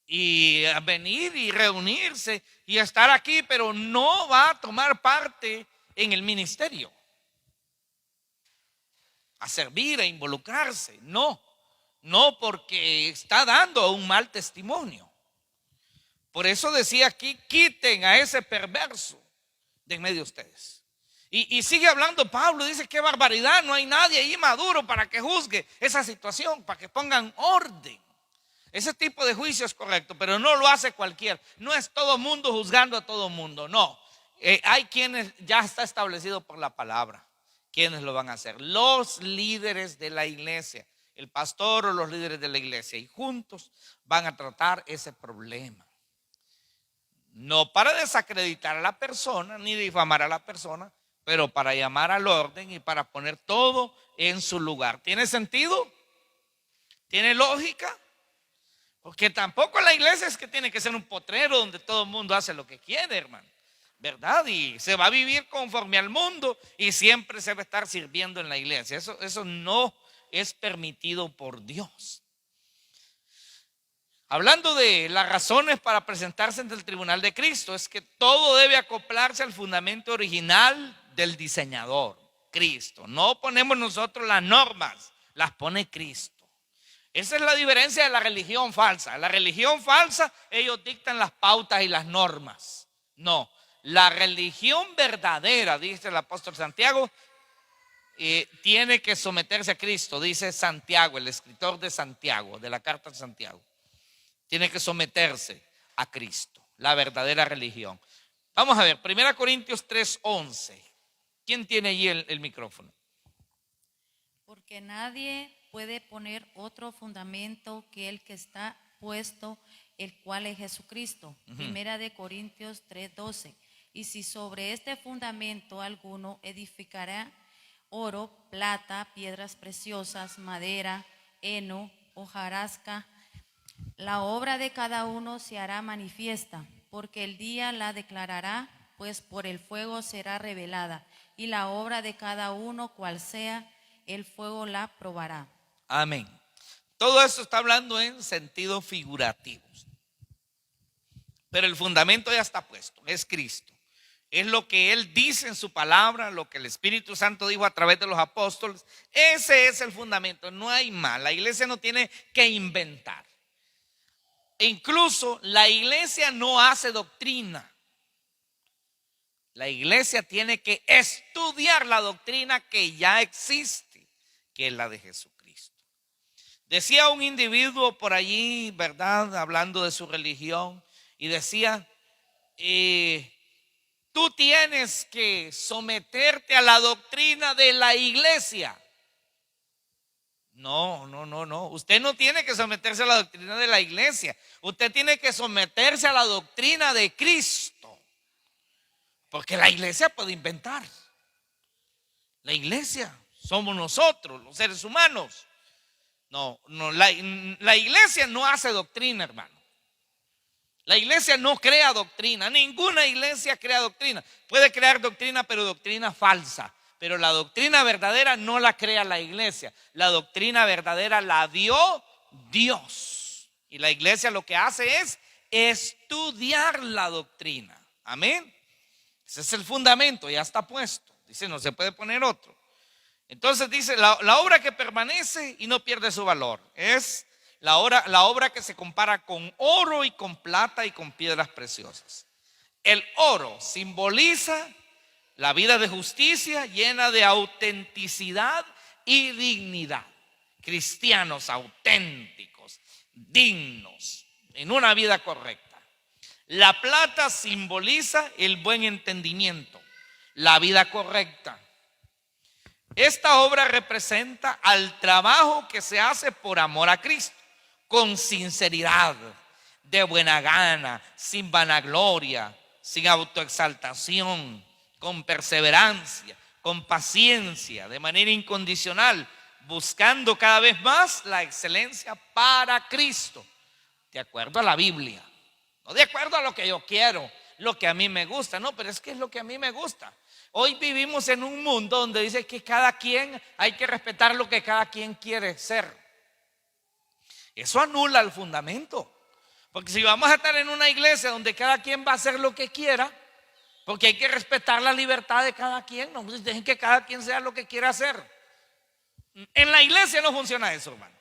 y venir y reunirse y estar aquí, pero no va a tomar parte en el ministerio, a servir, a involucrarse. No porque está dando un mal testimonio. Por eso decía aquí, quiten a ese perverso de en medio de ustedes. Y sigue hablando Pablo, dice, qué barbaridad, no hay nadie ahí maduro para que juzgue esa situación, para que pongan orden. Ese tipo de juicio es correcto, pero no lo hace cualquiera. No es todo mundo juzgando a todo mundo, no. Hay quienes ya está establecido por la palabra, quienes lo van a hacer. Los líderes de la iglesia, el pastor o los líderes de la iglesia, y juntos van a tratar ese problema. No para desacreditar a la persona ni difamar a la persona, pero para llamar al orden y para poner todo en su lugar. ¿Tiene sentido? ¿Tiene lógica? Porque tampoco la iglesia es que tiene que ser un potrero donde todo el mundo hace lo que quiere, hermano, ¿verdad? Y se va a vivir conforme al mundo y siempre se va a estar sirviendo en la iglesia. Eso no es permitido por Dios. Hablando de las razones para presentarse ante el tribunal de Cristo, es que todo debe acoplarse al fundamento original del diseñador, Cristo. No ponemos nosotros las normas, las pone Cristo. Esa es la diferencia de la religión falsa. La religión falsa, ellos dictan las pautas y las normas. No, la religión verdadera, dice el apóstol Santiago, tiene que someterse a Cristo, dice Santiago, el escritor de Santiago, de la carta de Santiago. Tiene que someterse a Cristo, la verdadera religión. Vamos a ver, 1 Corintios 3:11. ¿Quién tiene allí el micrófono? Porque nadie puede poner otro fundamento que el que está puesto, el cual es Jesucristo. 1 Corintios 3:12. Y si sobre este fundamento alguno edificará oro, plata, piedras preciosas, madera, heno, hojarasca, la obra de cada uno se hará manifiesta, porque el día la declarará, pues por el fuego será revelada, y la obra de cada uno, cual sea, el fuego la probará. Amén. Todo esto está hablando en sentido figurativo. Pero el fundamento ya está puesto, es Cristo. Es lo que Él dice en su palabra, lo que el Espíritu Santo dijo a través de los apóstoles. Ese es el fundamento, no hay más. La iglesia no tiene que inventar. E incluso la iglesia no hace doctrina. La iglesia tiene que estudiar la doctrina que ya existe, que es la de Jesucristo. Decía un individuo por allí, ¿verdad? Hablando de su religión, y decía, tú tienes que someterte a la doctrina de la iglesia. No. Usted no tiene que someterse a la doctrina de la iglesia. Usted tiene que someterse a la doctrina de Cristo. Porque la iglesia puede inventar. La iglesia somos nosotros, los seres humanos. No, la iglesia no hace doctrina, hermano. La iglesia no crea doctrina. Ninguna iglesia crea doctrina. Puede crear doctrina, pero doctrina falsa. Pero la doctrina verdadera no la crea la iglesia. La doctrina verdadera la dio Dios. Y la iglesia lo que hace es estudiar la doctrina. Amén. Ese es el fundamento, ya está puesto. Dice, no se puede poner otro. Entonces dice, la obra que permanece y no pierde su valor es la obra que se compara con oro y con plata y con piedras preciosas. El oro simboliza la vida de justicia llena de autenticidad y dignidad. Cristianos auténticos, dignos, en una vida correcta. La plata simboliza el buen entendimiento, la vida correcta. Esta obra representa al trabajo que se hace por amor a Cristo, con sinceridad, de buena gana, sin vanagloria, sin autoexaltación, con perseverancia, con paciencia, de manera incondicional, buscando cada vez más la excelencia para Cristo, de acuerdo a la Biblia. No de acuerdo a lo que yo quiero, lo que a mí me gusta, no, pero es que es lo que a mí me gusta. Hoy vivimos en un mundo donde dice que cada quien hay que respetar lo que cada quien quiere ser. Eso anula el fundamento. Porque si vamos a estar en una iglesia donde cada quien va a hacer lo que quiera, porque hay que respetar la libertad de cada quien, no dejen que cada quien sea lo que quiera hacer. En la iglesia no funciona eso, hermano.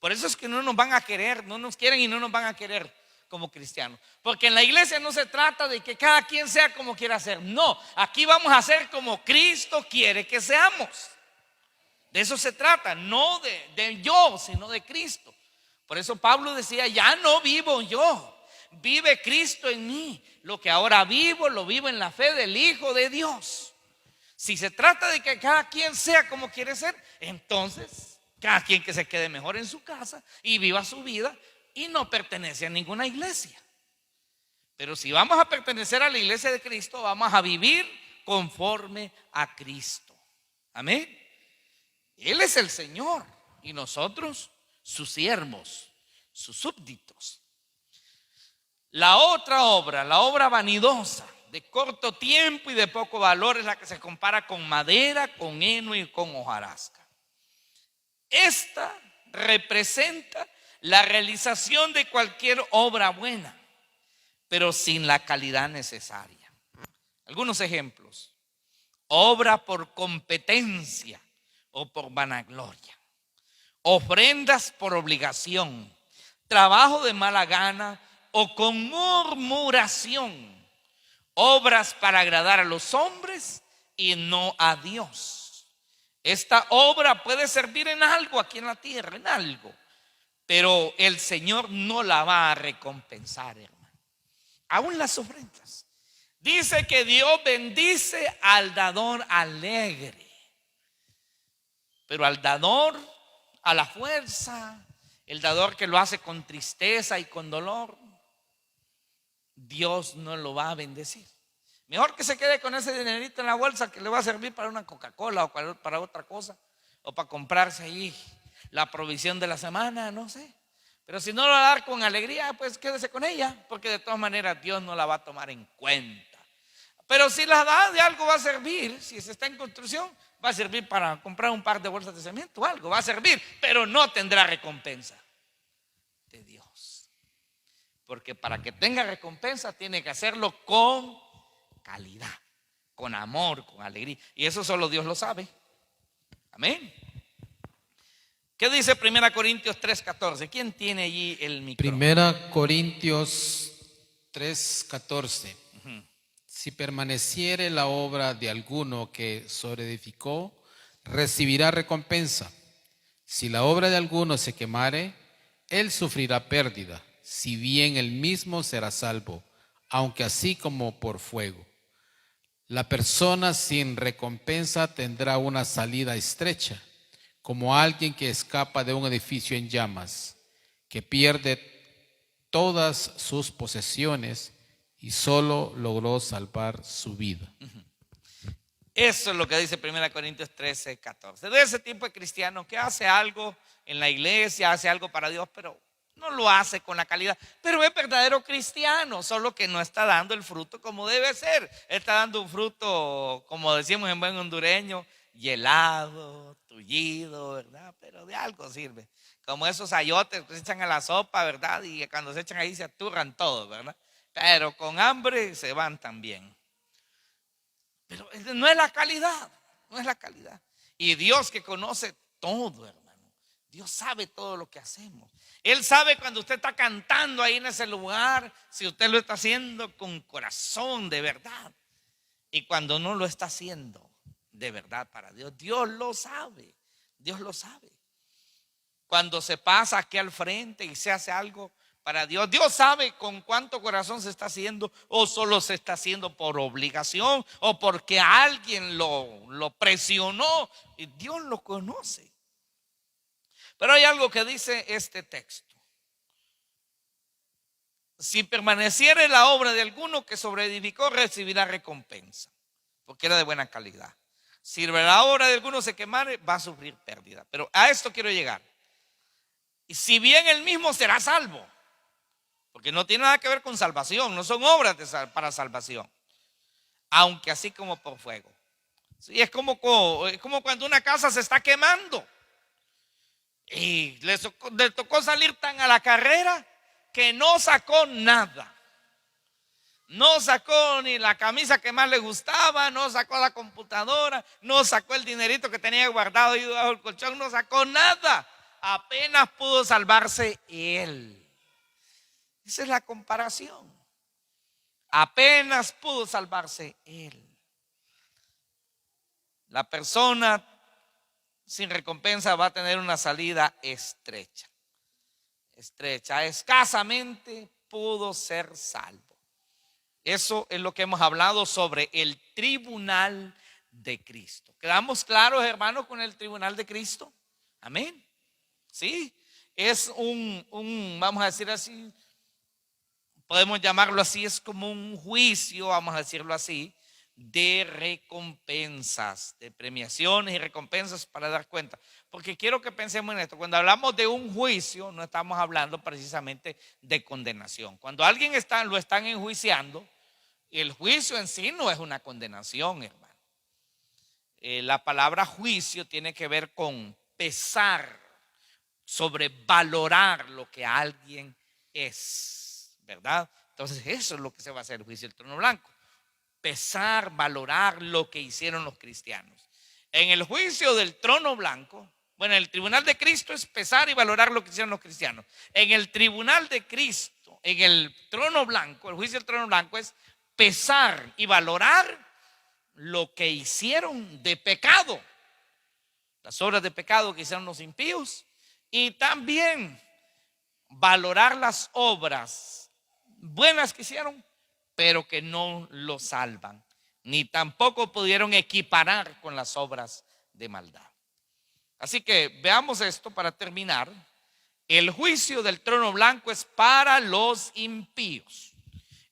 Por eso es que no nos van a querer, no nos quieren y no nos van a querer como cristianos. Porque en la iglesia no se trata de que cada quien sea como quiera ser. No, aquí vamos a ser como Cristo quiere que seamos. De eso se trata, no de yo, sino de Cristo. Por eso Pablo decía, ya no vivo yo, vive Cristo en mí. Lo que ahora vivo, lo vivo en la fe del Hijo de Dios. Si se trata de que cada quien sea como quiere ser, entonces Cada quien que se quede mejor en su casa y viva su vida y no pertenece a ninguna iglesia. Pero si vamos a pertenecer a la iglesia de Cristo, vamos a vivir conforme a Cristo. Amén. Él es el Señor y nosotros sus siervos, sus súbditos. La otra obra, la obra vanidosa, de corto tiempo y de poco valor, es la que se compara con madera, con heno y con hojarasca. Esta representa la realización de cualquier obra buena, pero sin la calidad necesaria. Algunos ejemplos: obra por competencia o por vanagloria, ofrendas por obligación, trabajo de mala gana o con murmuración, obras para agradar a los hombres y no a Dios. Esta obra puede servir en algo aquí en la tierra, en algo, pero el Señor no la va a recompensar, hermano. Aún las ofrendas. Dice que Dios bendice al dador alegre, pero al dador a la fuerza, el dador que lo hace con tristeza y con dolor, Dios no lo va a bendecir. Mejor que se quede con ese dinerito en la bolsa que le va a servir para una Coca-Cola o para otra cosa, o para comprarse ahí la provisión de la semana, no sé. Pero si no lo va a dar con alegría, pues quédese con ella, porque de todas maneras Dios no la va a tomar en cuenta. Pero si la da, de algo va a servir. Si se está en construcción, va a servir para comprar un par de bolsas de cemento, algo va a servir, pero no tendrá recompensa de Dios. Porque para que tenga recompensa tiene que hacerlo con calidad, con amor, con alegría. Y eso solo Dios lo sabe. Amén. ¿Qué dice 1 Corintios 3:14? ¿Quién tiene allí el micrófono? 1 Corintios 3:14. Si permaneciere la obra de alguno que sobreedificó, recibirá recompensa. Si la obra de alguno se quemare, él sufrirá pérdida, si bien él mismo será salvo, aunque así como por fuego. La persona sin recompensa tendrá una salida estrecha, como alguien que escapa de un edificio en llamas, que pierde todas sus posesiones y solo logró salvar su vida. Eso es lo que dice 1 Corintios 13:14. De ese tipo de cristiano que hace algo en la iglesia, hace algo para Dios, pero no lo hace con la calidad. Pero es verdadero cristiano, solo que no está dando el fruto como debe ser. Está dando un fruto, como decimos en buen hondureño, helado, tullido, ¿verdad? Pero de algo sirve. Como esos ayotes que se echan a la sopa, ¿verdad? Y cuando se echan ahí se aturran todos, ¿verdad? Pero con hambre se van también. Pero no es la calidad, no es la calidad. Y Dios que conoce todo, hermano. Dios sabe todo lo que hacemos. Él sabe cuando usted está cantando ahí en ese lugar, si usted lo está haciendo con corazón de verdad. Y cuando no lo está haciendo de verdad para Dios, Dios lo sabe. Dios lo sabe. Cuando se pasa aquí al frente y se hace algo para Dios, Dios sabe con cuánto corazón se está haciendo, o solo se está haciendo por obligación o porque alguien lo presionó, y Dios lo conoce. Pero hay algo que dice este texto: si permaneciere la obra de alguno que sobreedificó, recibirá recompensa, porque era de buena calidad. Si la obra de alguno se quemare, va a sufrir pérdida. Pero a esto quiero llegar. Y si bien él mismo será salvo, porque no tiene nada que ver con salvación, no son obras para salvación, aunque así como por fuego. Sí, es como cuando una casa se está quemando y le tocó salir tan a la carrera que no sacó nada. No sacó ni la camisa que más le gustaba, no sacó la computadora, no sacó el dinerito que tenía guardado ahí debajo del colchón, no sacó nada. Apenas pudo salvarse él. Esa es la comparación. Apenas pudo salvarse él. La persona sin recompensa va a tener una salida estrecha. Estrecha. Escasamente pudo ser salvo. Eso es lo que hemos hablado sobre el tribunal de Cristo. ¿Quedamos claros, hermanos, con el tribunal de Cristo? Amén. ¿sí? Es vamos a decir así, podemos llamarlo así, es como un juicio, vamos a decirlo así, de recompensas, de premiaciones y recompensas para dar cuenta. Porque quiero que pensemos en esto. Cuando hablamos de un juicio, no estamos hablando precisamente de condenación. Cuando alguien lo están enjuiciando, el juicio en sí no es una condenación, hermano. La palabra juicio tiene que ver con pesar, sobrevalorar lo que alguien es, ¿verdad? Entonces eso es lo que se va a hacer el juicio del trono blanco. Pesar, valorar lo que hicieron los cristianos. En el juicio del trono blanco, bueno, el tribunal de Cristo es pesar y valorar lo que hicieron los cristianos. En el tribunal de Cristo, en el trono blanco, el juicio del trono blanco es pesar y valorar lo que hicieron de pecado, las obras de pecado que hicieron los impíos, y también valorar las obras buenas que hicieron, pero que no lo salvan, ni tampoco pudieron equiparar con las obras de maldad. Así que veamos esto para terminar. El juicio del trono blanco es para los impíos.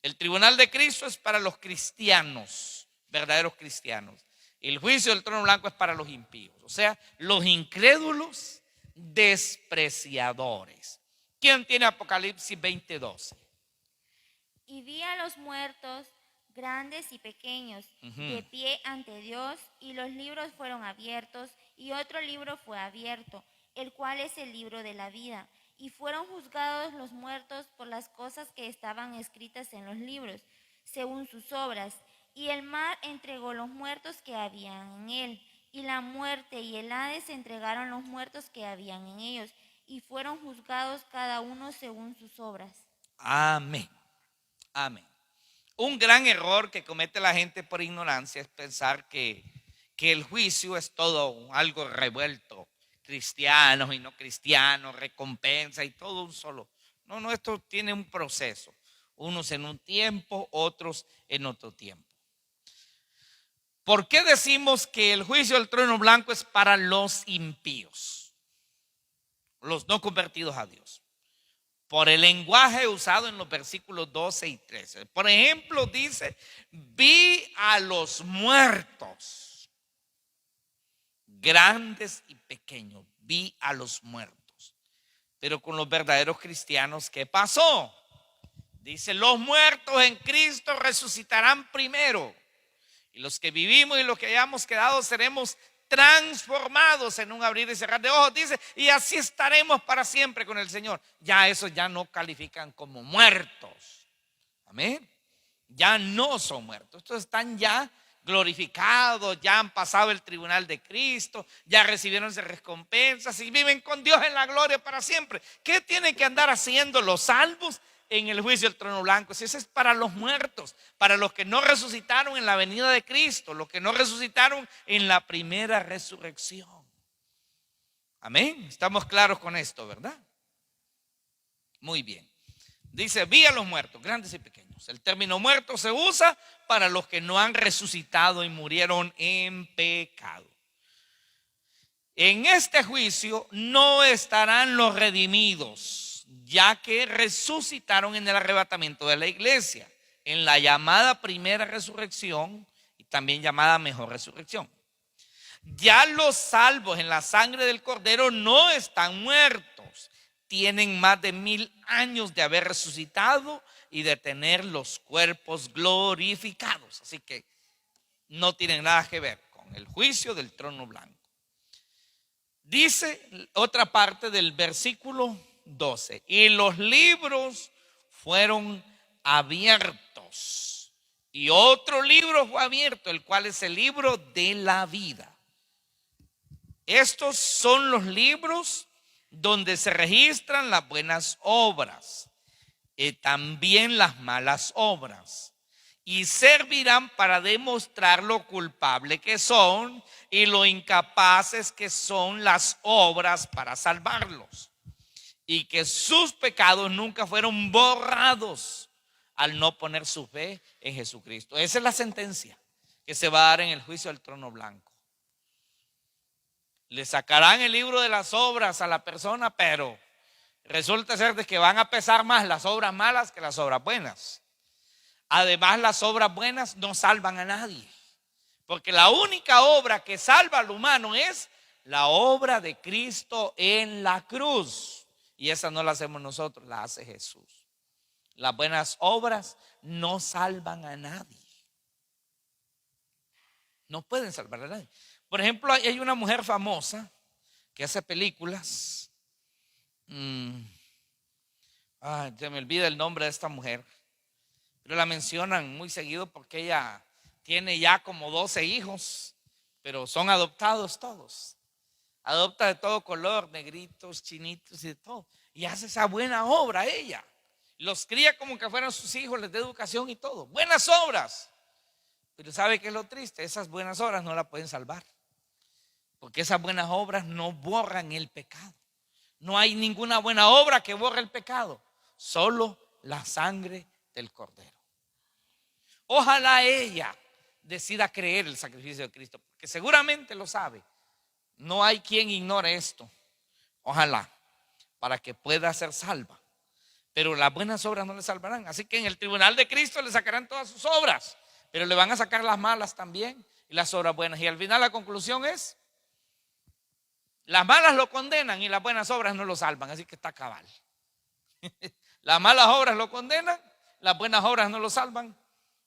El tribunal de Cristo es para los cristianos, verdaderos cristianos. El juicio del trono blanco es para los impíos, o sea, los incrédulos despreciadores. ¿Quién tiene Apocalipsis 20:12? Y vi a los muertos, grandes y pequeños, de pie ante Dios, y los libros fueron abiertos, y otro libro fue abierto, el cual es el libro de la vida. Y fueron juzgados los muertos por las cosas que estaban escritas en los libros, según sus obras. Y el mar entregó los muertos que habían en él, y la muerte y el Hades entregaron los muertos que habían en ellos, y fueron juzgados cada uno según sus obras. Amén. Amén. Un gran error que comete la gente por ignorancia es pensar que el juicio es todo algo revuelto, cristianos y no cristianos, recompensa y todo un solo. No, esto tiene un proceso, unos en un tiempo, otros en otro tiempo. ¿Por qué decimos que el juicio del trono blanco es para los impíos, los no convertidos a Dios? Por el lenguaje usado en los versículos 12 y 13. Por ejemplo, dice, vi a los muertos, grandes y pequeños, vi a los muertos. Pero con los verdaderos cristianos, ¿qué pasó? Dice, los muertos en Cristo resucitarán primero. Y los que vivimos y los que hayamos quedado seremos transformados en un abrir y cerrar de ojos, dice, y así estaremos para siempre con el Señor. Ya esos ya no califican como muertos. Amén. Ya no son muertos. Estos están ya glorificados, ya han pasado el tribunal de Cristo, ya recibieron esas recompensas y viven con Dios en la gloria para siempre. ¿Qué tienen que andar haciendo los salvos en el juicio del trono blanco? Si ese es para los muertos, para los que no resucitaron en la venida de Cristo, los que no resucitaron en la primera resurrección. Amén. Estamos claros con esto, ¿verdad? Muy bien. Dice, vi a los muertos, grandes y pequeños. El término muerto se usa para los que no han resucitado y murieron en pecado. En este juicio no estarán los redimidos, ya que resucitaron en el arrebatamiento de la iglesia, en la llamada primera resurrección y también llamada mejor resurrección. Ya los salvos en la sangre del Cordero no están muertos, tienen más de 1000 años de haber resucitado y de tener los cuerpos glorificados. Así que no tienen nada que ver con el juicio del trono blanco. Dice otra parte del versículo 12, y los libros fueron abiertos, y otro libro fue abierto, el cual es el libro de la vida. Estos son los libros donde se registran las buenas obras y también las malas obras, y servirán para demostrar lo culpable que son y lo incapaces que son las obras para salvarlos, y que sus pecados nunca fueron borrados al no poner su fe en Jesucristo. Esa es la sentencia que se va a dar en el juicio del trono blanco. Le sacarán el libro de las obras a la persona, pero resulta ser de que van a pesar más las obras malas que las obras buenas. Además, las obras buenas no salvan a nadie, porque la única obra que salva al humano es la obra de Cristo en la cruz. Y esa no la hacemos nosotros, la hace Jesús. Las buenas obras no salvan a nadie. No pueden salvar a nadie. Por ejemplo, hay una mujer famosa que hace películas. Se me olvida el nombre de esta mujer, pero la mencionan muy seguido porque ella tiene ya como 12 hijos, pero son adoptados todos. Adopta de todo color, negritos, chinitos y de todo. Y hace esa buena obra ella. Los cría como que fueran sus hijos, les da educación y todo. Buenas obras. Pero ¿sabe qué es lo triste? Esas buenas obras no la pueden salvar. Porque esas buenas obras no borran el pecado. No hay ninguna buena obra que borre el pecado. Solo la sangre del Cordero. Ojalá ella decida creer el sacrificio de Cristo, porque seguramente lo sabe. No hay quien ignore esto. Ojalá, para que pueda ser salva. Pero las buenas obras no le salvarán. Así que en el tribunal de Cristo le sacarán todas sus obras, pero le van a sacar las malas también y las obras buenas. Y al final la conclusión es: las malas lo condenan y las buenas obras no lo salvan. Así que está cabal. Las malas obras lo condenan, las buenas obras no lo salvan.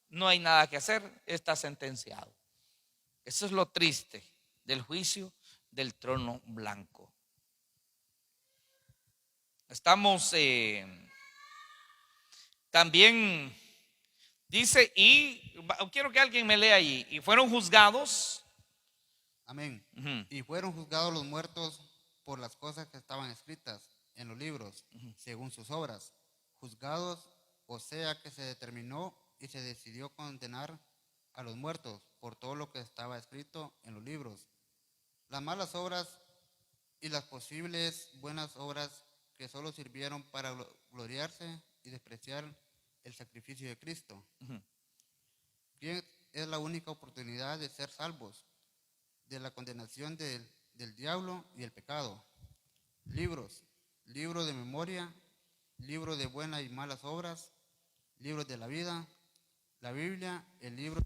No hay nada que hacer, está sentenciado. Eso es lo triste del juicio del trono blanco. Estamos también dice, y quiero que alguien me lea ahí, y fueron juzgados. Amén. Y fueron juzgados los muertos por las cosas que estaban escritas en los libros, según sus obras. Juzgados, o sea que se determinó y se decidió condenar a los muertos por todo lo que estaba escrito en los libros. Las malas obras y las posibles buenas obras que solo sirvieron para gloriarse y despreciar el sacrificio de Cristo. Bien, es la única oportunidad de ser salvos de la condenación del diablo y el pecado. Libros, libro de memoria, libro de buenas y malas obras, libros de la vida, la Biblia, el libro.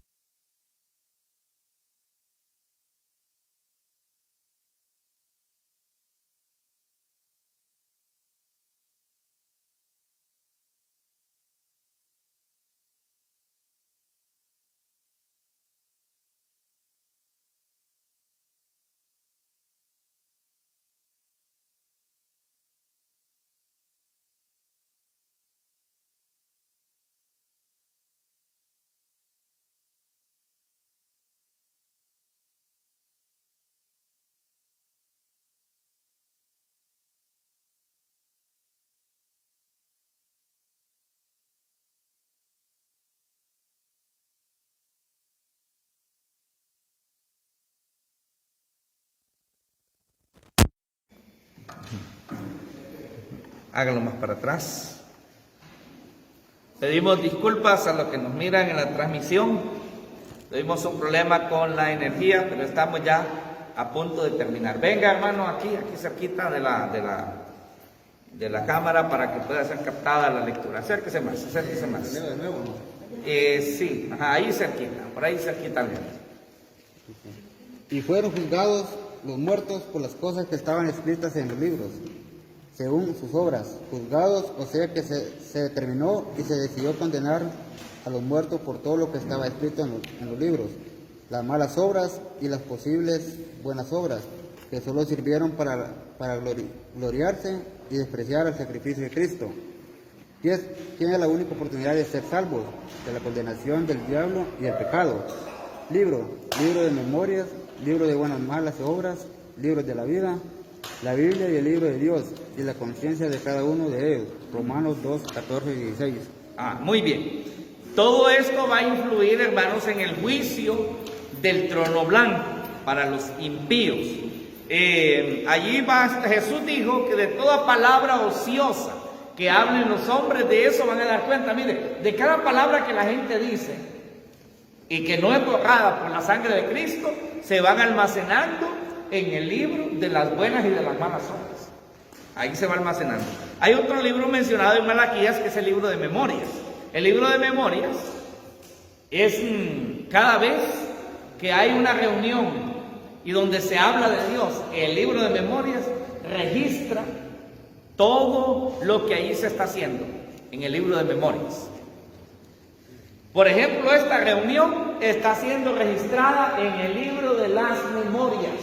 Hágalo más para atrás. Pedimos disculpas a los que nos miran en la transmisión. Tuvimos un problema con la energía, pero estamos ya a punto de terminar. Venga, hermano, aquí cerquita de la cámara para que pueda ser captada la lectura. Acérquese más, acérquese más. ¿De nuevo? Sí, ahí cerquita, por ahí cerquita. Y fueron juzgados los muertos por las cosas que estaban escritas en los libros, según sus obras. Juzgados, o sea que se determinó y se decidió condenar a los muertos por todo lo que estaba escrito en los libros, las malas obras y las posibles buenas obras, que solo sirvieron para gloriarse y despreciar el sacrificio de Cristo. Tiene la única oportunidad de ser salvos de la condenación del diablo y el pecado. Libro de memorias, libro de buenas malas obras, libros de la vida, la Biblia y el libro de Dios y la conciencia de cada uno de ellos. Romanos 2, 14 y 16. Muy bien. Todo esto va a influir, hermanos, en el juicio del trono blanco para los impíos. Allí Jesús dijo que de toda palabra ociosa que hablen los hombres, de eso van a dar cuenta. Mire, de cada palabra que la gente dice y que no es borrada por la sangre de Cristo, se van almacenando en el libro de las buenas y de las malas obras. Ahí se va almacenando. Hay otro libro mencionado en Malaquías que es el libro de memorias. El libro de memorias es cada vez que hay una reunión y donde se habla de Dios, el libro de memorias registra todo lo que ahí se está haciendo en el libro de memorias. Por ejemplo, esta reunión está siendo registrada en el libro de las memorias.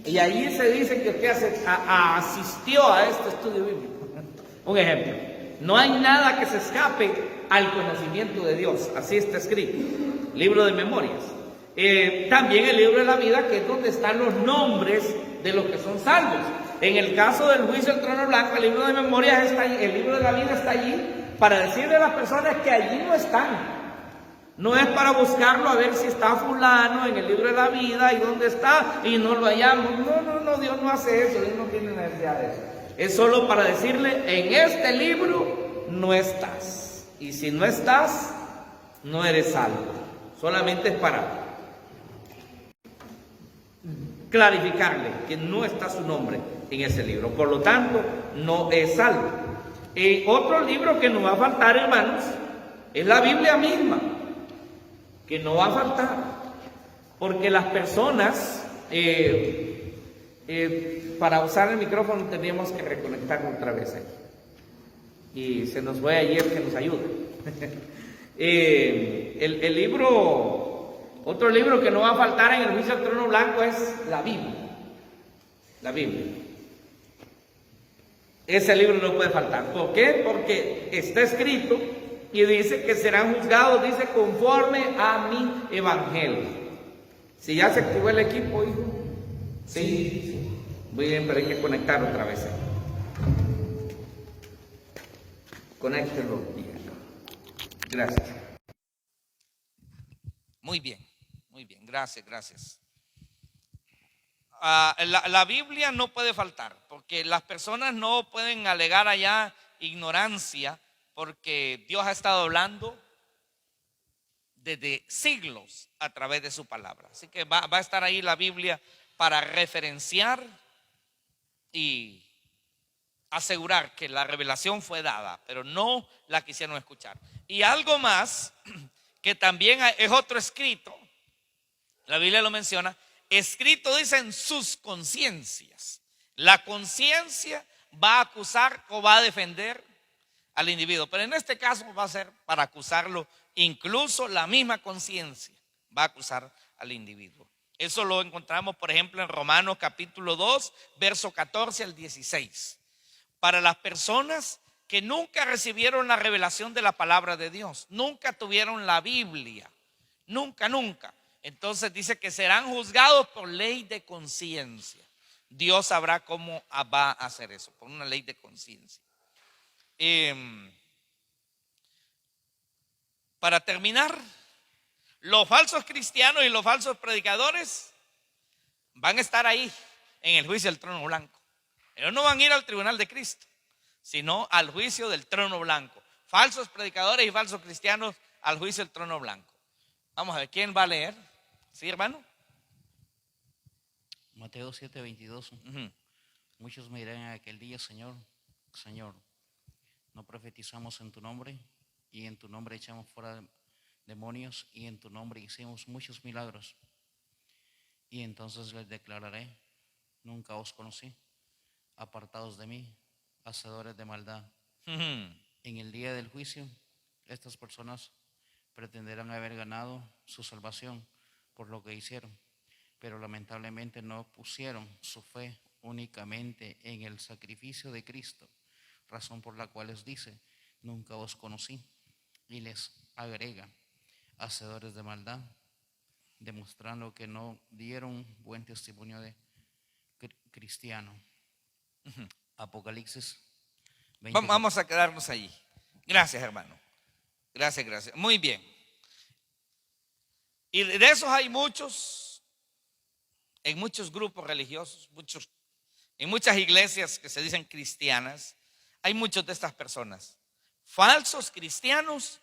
Y allí se dice que usted asistió a este estudio bíblico. Un ejemplo. No hay nada que se escape al conocimiento de Dios. Así está escrito. Libro de memorias. También el libro de la vida, que es donde están los nombres de los que son salvos. En el caso del juicio del trono blanco, el libro de memorias está allí, el libro de la vida está allí para decirle a las personas que allí no están. No es para buscarlo a ver si está fulano en el libro de la vida y dónde está y no lo hallamos. No, Dios no hace eso, Dios no tiene necesidad de eso. Es solo para decirle, en este libro no estás. Y si no estás, no eres salvo. Solamente es para clarificarle que no está su nombre en ese libro. Por lo tanto, no es salvo. Otro libro que nos va a faltar, hermanos, es la Biblia misma. Que no va a faltar, porque las personas, para usar el micrófono tendríamos que reconectarlo otra vez ahí. Y se nos fue ayer que nos ayude. El libro, otro libro que no va a faltar en el juicio del trono blanco es la Biblia. La Biblia. Ese libro no puede faltar. ¿Por qué? Porque está escrito y dice que serán juzgados, dice, conforme a mi evangelio. Si ya se activó el equipo, hijo. Sí. Muy bien, pero hay que conectar otra vez. Conéctelo bien. Gracias. Muy bien, gracias. La Biblia no puede faltar, porque las personas no pueden alegar allá ignorancia, porque Dios ha estado hablando desde siglos a través de su palabra. Así que va a estar ahí la Biblia para referenciar y asegurar que la revelación fue dada, pero no la quisieron escuchar. Y algo más, que también es otro escrito, la Biblia lo menciona, escrito dice en sus conciencias. La conciencia va a acusar o va a defender al individuo, pero en este caso va a ser para acusarlo, incluso la misma conciencia va a acusar al individuo. Eso lo encontramos, por ejemplo, en Romanos capítulo 2, verso 14 al 16. Para las personas que nunca recibieron la revelación de la palabra de Dios, nunca tuvieron la Biblia, nunca. Entonces dice que serán juzgados por ley de conciencia. Dios sabrá cómo va a hacer eso, por una ley de conciencia. Para terminar, los falsos cristianos y los falsos predicadores van a estar ahí en el juicio del trono blanco. Ellos no van a ir al tribunal de Cristo, sino al juicio del trono blanco. Falsos predicadores y falsos cristianos al juicio del trono blanco. Vamos a ver, ¿quién va a leer? ¿Sí, hermano? Mateo 7:22. Muchos me dirán en aquel día, Señor, no profetizamos en tu nombre, y en tu nombre echamos fuera demonios, y en tu nombre hicimos muchos milagros. Y entonces les declararé, nunca os conocí, apartados de mí, hacedores de maldad. En el día del juicio, estas personas pretenderán haber ganado su salvación por lo que hicieron, pero lamentablemente no pusieron su fe únicamente en el sacrificio de Cristo, razón por la cual les dice, nunca os conocí, y les agrega, hacedores de maldad, demostrando que no dieron buen testimonio de cristiano. Apocalipsis 20. Vamos a quedarnos allí. Gracias, hermano. Gracias. Muy bien. Y de esos hay muchos, en muchos grupos religiosos, en muchas iglesias que se dicen cristianas, hay muchos de estas personas, falsos cristianos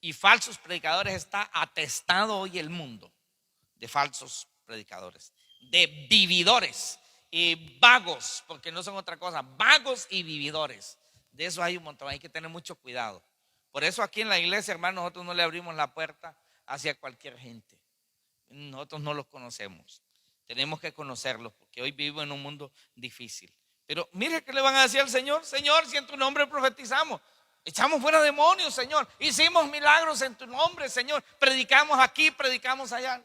y falsos predicadores. Está atestado hoy el mundo de falsos predicadores, de vividores y vagos, porque no son otra cosa, vagos y vividores. De eso hay un montón, hay que tener mucho cuidado. Por eso aquí en la iglesia, hermano, nosotros no le abrimos la puerta hacia cualquier gente. Nosotros no los conocemos. Tenemos que conocerlos porque hoy vivo en un mundo difícil. Pero mire que le van a decir al Señor: Señor, si en tu nombre profetizamos, echamos fuera demonios, Señor, hicimos milagros en tu nombre, Señor, predicamos aquí, predicamos allá.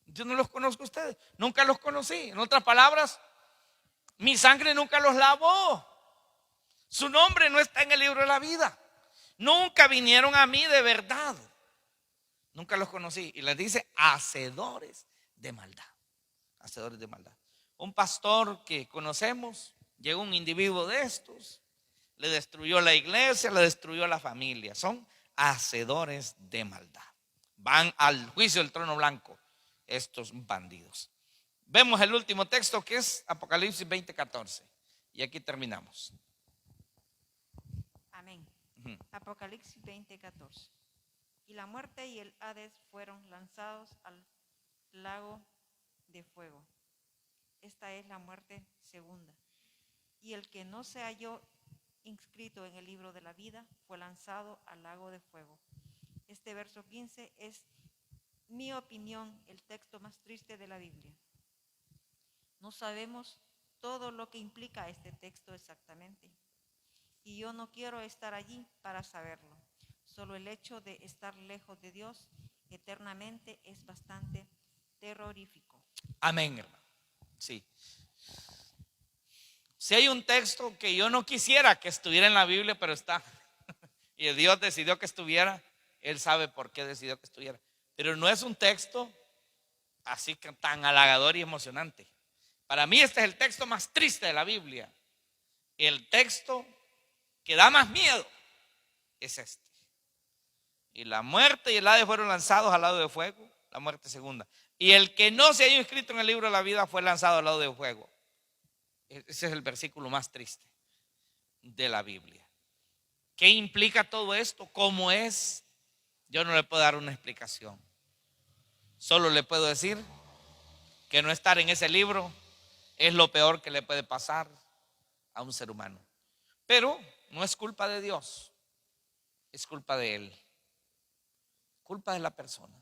Yo no los conozco a ustedes, nunca los conocí. En otras palabras, mi sangre nunca los lavó. Su nombre no está en el libro de la vida. Nunca vinieron a mí de verdad. Nunca los conocí. Y les dice: hacedores de maldad. Hacedores de maldad. Un pastor que conocemos, llegó un individuo de estos, le destruyó la iglesia, le destruyó la familia. Son hacedores de maldad. Van al juicio del trono blanco estos bandidos. Vemos el último texto, que es Apocalipsis 20:14. Y aquí terminamos. Amén. Apocalipsis 20:14. Y la muerte y el Hades fueron lanzados al lago de fuego. Esta es la muerte segunda. Y el que no se halló inscrito en el libro de la vida fue lanzado al lago de fuego. Este verso 15 es, mi opinión, el texto más triste de la Biblia. No sabemos todo lo que implica este texto exactamente. Y yo no quiero estar allí para saberlo. Solo el hecho de estar lejos de Dios eternamente es bastante terrorífico. Amén, hermano. Sí. Si hay un texto que yo no quisiera que estuviera en la Biblia, pero está, y Dios decidió que estuviera, Él sabe por qué decidió que estuviera. Pero no es un texto así que tan halagador y emocionante. Para mí este es el texto más triste de la Biblia. El texto que da más miedo es este. Y la muerte y el Hades fueron lanzados al lado de fuego, la muerte segunda. Y el que no se haya inscrito en el libro de la vida fue lanzado al lado de fuego. Ese es el versículo más triste de la Biblia. ¿Qué implica todo esto? ¿Cómo es? Yo no le puedo dar una explicación. Solo le puedo decir que no estar en ese libro es lo peor que le puede pasar a un ser humano. Pero no es culpa de Dios, es culpa de Él. Culpa de la persona.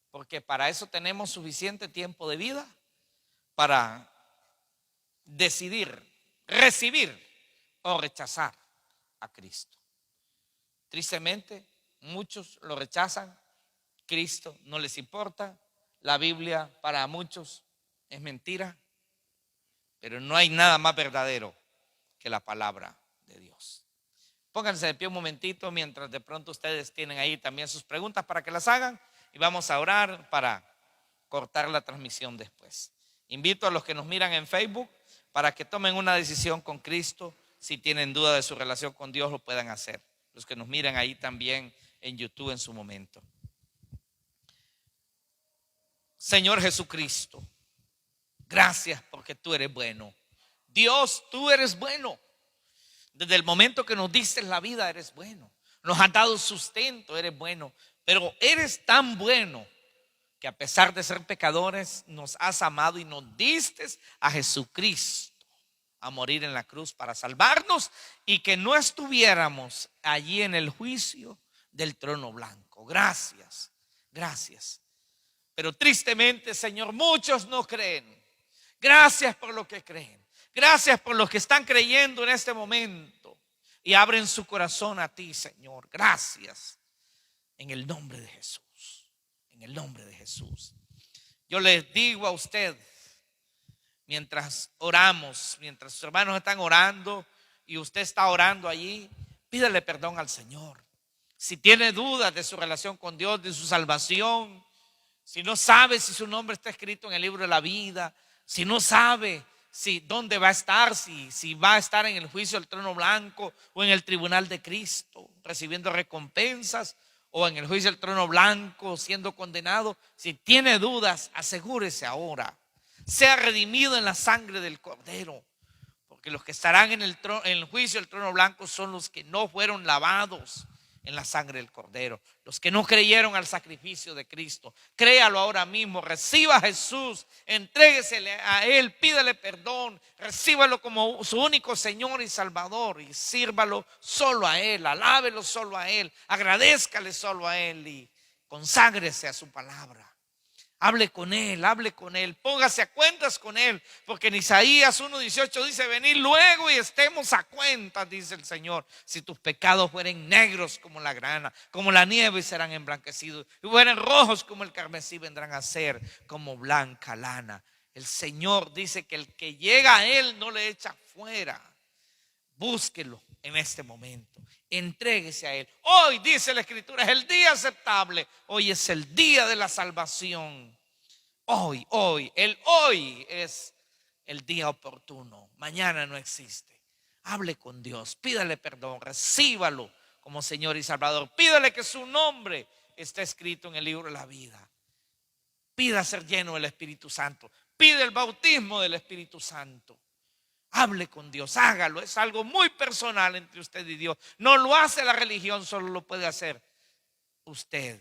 Porque para eso tenemos suficiente tiempo de vida para decidir, recibir o rechazar a Cristo. Tristemente, muchos lo rechazan. Cristo no les importa. La Biblia para muchos es mentira. Pero no hay nada más verdadero que la palabra de Dios. Pónganse de pie un momentito mientras de pronto ustedes tienen ahí también sus preguntas para que las hagan. Y vamos a orar para cortar la transmisión después. Invito a los que nos miran en Facebook para que tomen una decisión con Cristo. Si tienen duda de su relación con Dios, lo puedan hacer. Los que nos miran ahí también en YouTube en su momento. Señor Jesucristo, gracias porque tú eres bueno. Dios, tú eres bueno. Desde el momento que nos diste la vida, eres bueno. Nos has dado sustento, eres bueno. Pero eres tan bueno que a pesar de ser pecadores, nos has amado y nos diste a Jesucristo a morir en la cruz para salvarnos y que no estuviéramos allí en el juicio del trono blanco. Gracias, gracias. Pero tristemente, Señor, muchos no creen. Gracias por lo que creen. Gracias por los que están creyendo en este momento y abren su corazón a ti, Señor. Gracias. En el nombre de Jesús. En el nombre de Jesús. Yo les digo a usted, mientras oramos, mientras sus hermanos están orando y usted está orando allí, pídale perdón al Señor. Si tiene dudas de su relación con Dios, de su salvación, si no sabe si su nombre está escrito en el libro de la vida, si no sabe si dónde va a estar, si va a estar en el juicio del trono blanco o en el tribunal de Cristo, recibiendo recompensas, o en el juicio del trono blanco siendo condenado. Si tiene dudas, asegúrese ahora. Sea redimido en la sangre del Cordero. Porque los que estarán en el juicio del trono blanco son los que no fueron lavados en la sangre del Cordero. Los que no creyeron al sacrificio de Cristo, créalo ahora mismo, reciba a Jesús, entréguesele a Él, pídale perdón, recíbalo como su único Señor y Salvador y sírvalo solo a Él, alábelo solo a Él, agradézcale solo a Él y conságrese a su palabra. Hable con Él, póngase a cuentas con Él, porque en Isaías 1:18 dice: venid luego y estemos a cuentas, dice el Señor. Si tus pecados fueren negros como la grana, como la nieve, serán emblanquecidos, y fueren rojos como el carmesí, vendrán a ser como blanca lana. El Señor dice que el que llega a Él no le echa fuera. Búsquelo en este momento, entréguese a Él. Hoy, dice la Escritura, es el día aceptable. Hoy es el día de la salvación. Hoy es el día oportuno. Mañana no existe. Hable con Dios, pídale perdón, recíbalo como Señor y Salvador. Pídale que su nombre esté escrito en el libro de la vida. Pida ser lleno del Espíritu Santo. Pide el bautismo del Espíritu Santo. Hable con Dios, hágalo. Es algo muy personal entre usted y Dios. No lo hace la religión, solo lo puede hacer usted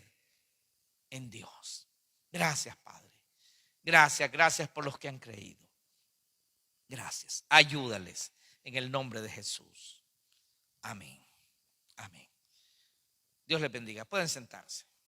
en Dios. Gracias, Padre. Gracias por los que han creído. Gracias. Ayúdales en el nombre de Jesús. Amén. Amén. Dios les bendiga. Pueden sentarse.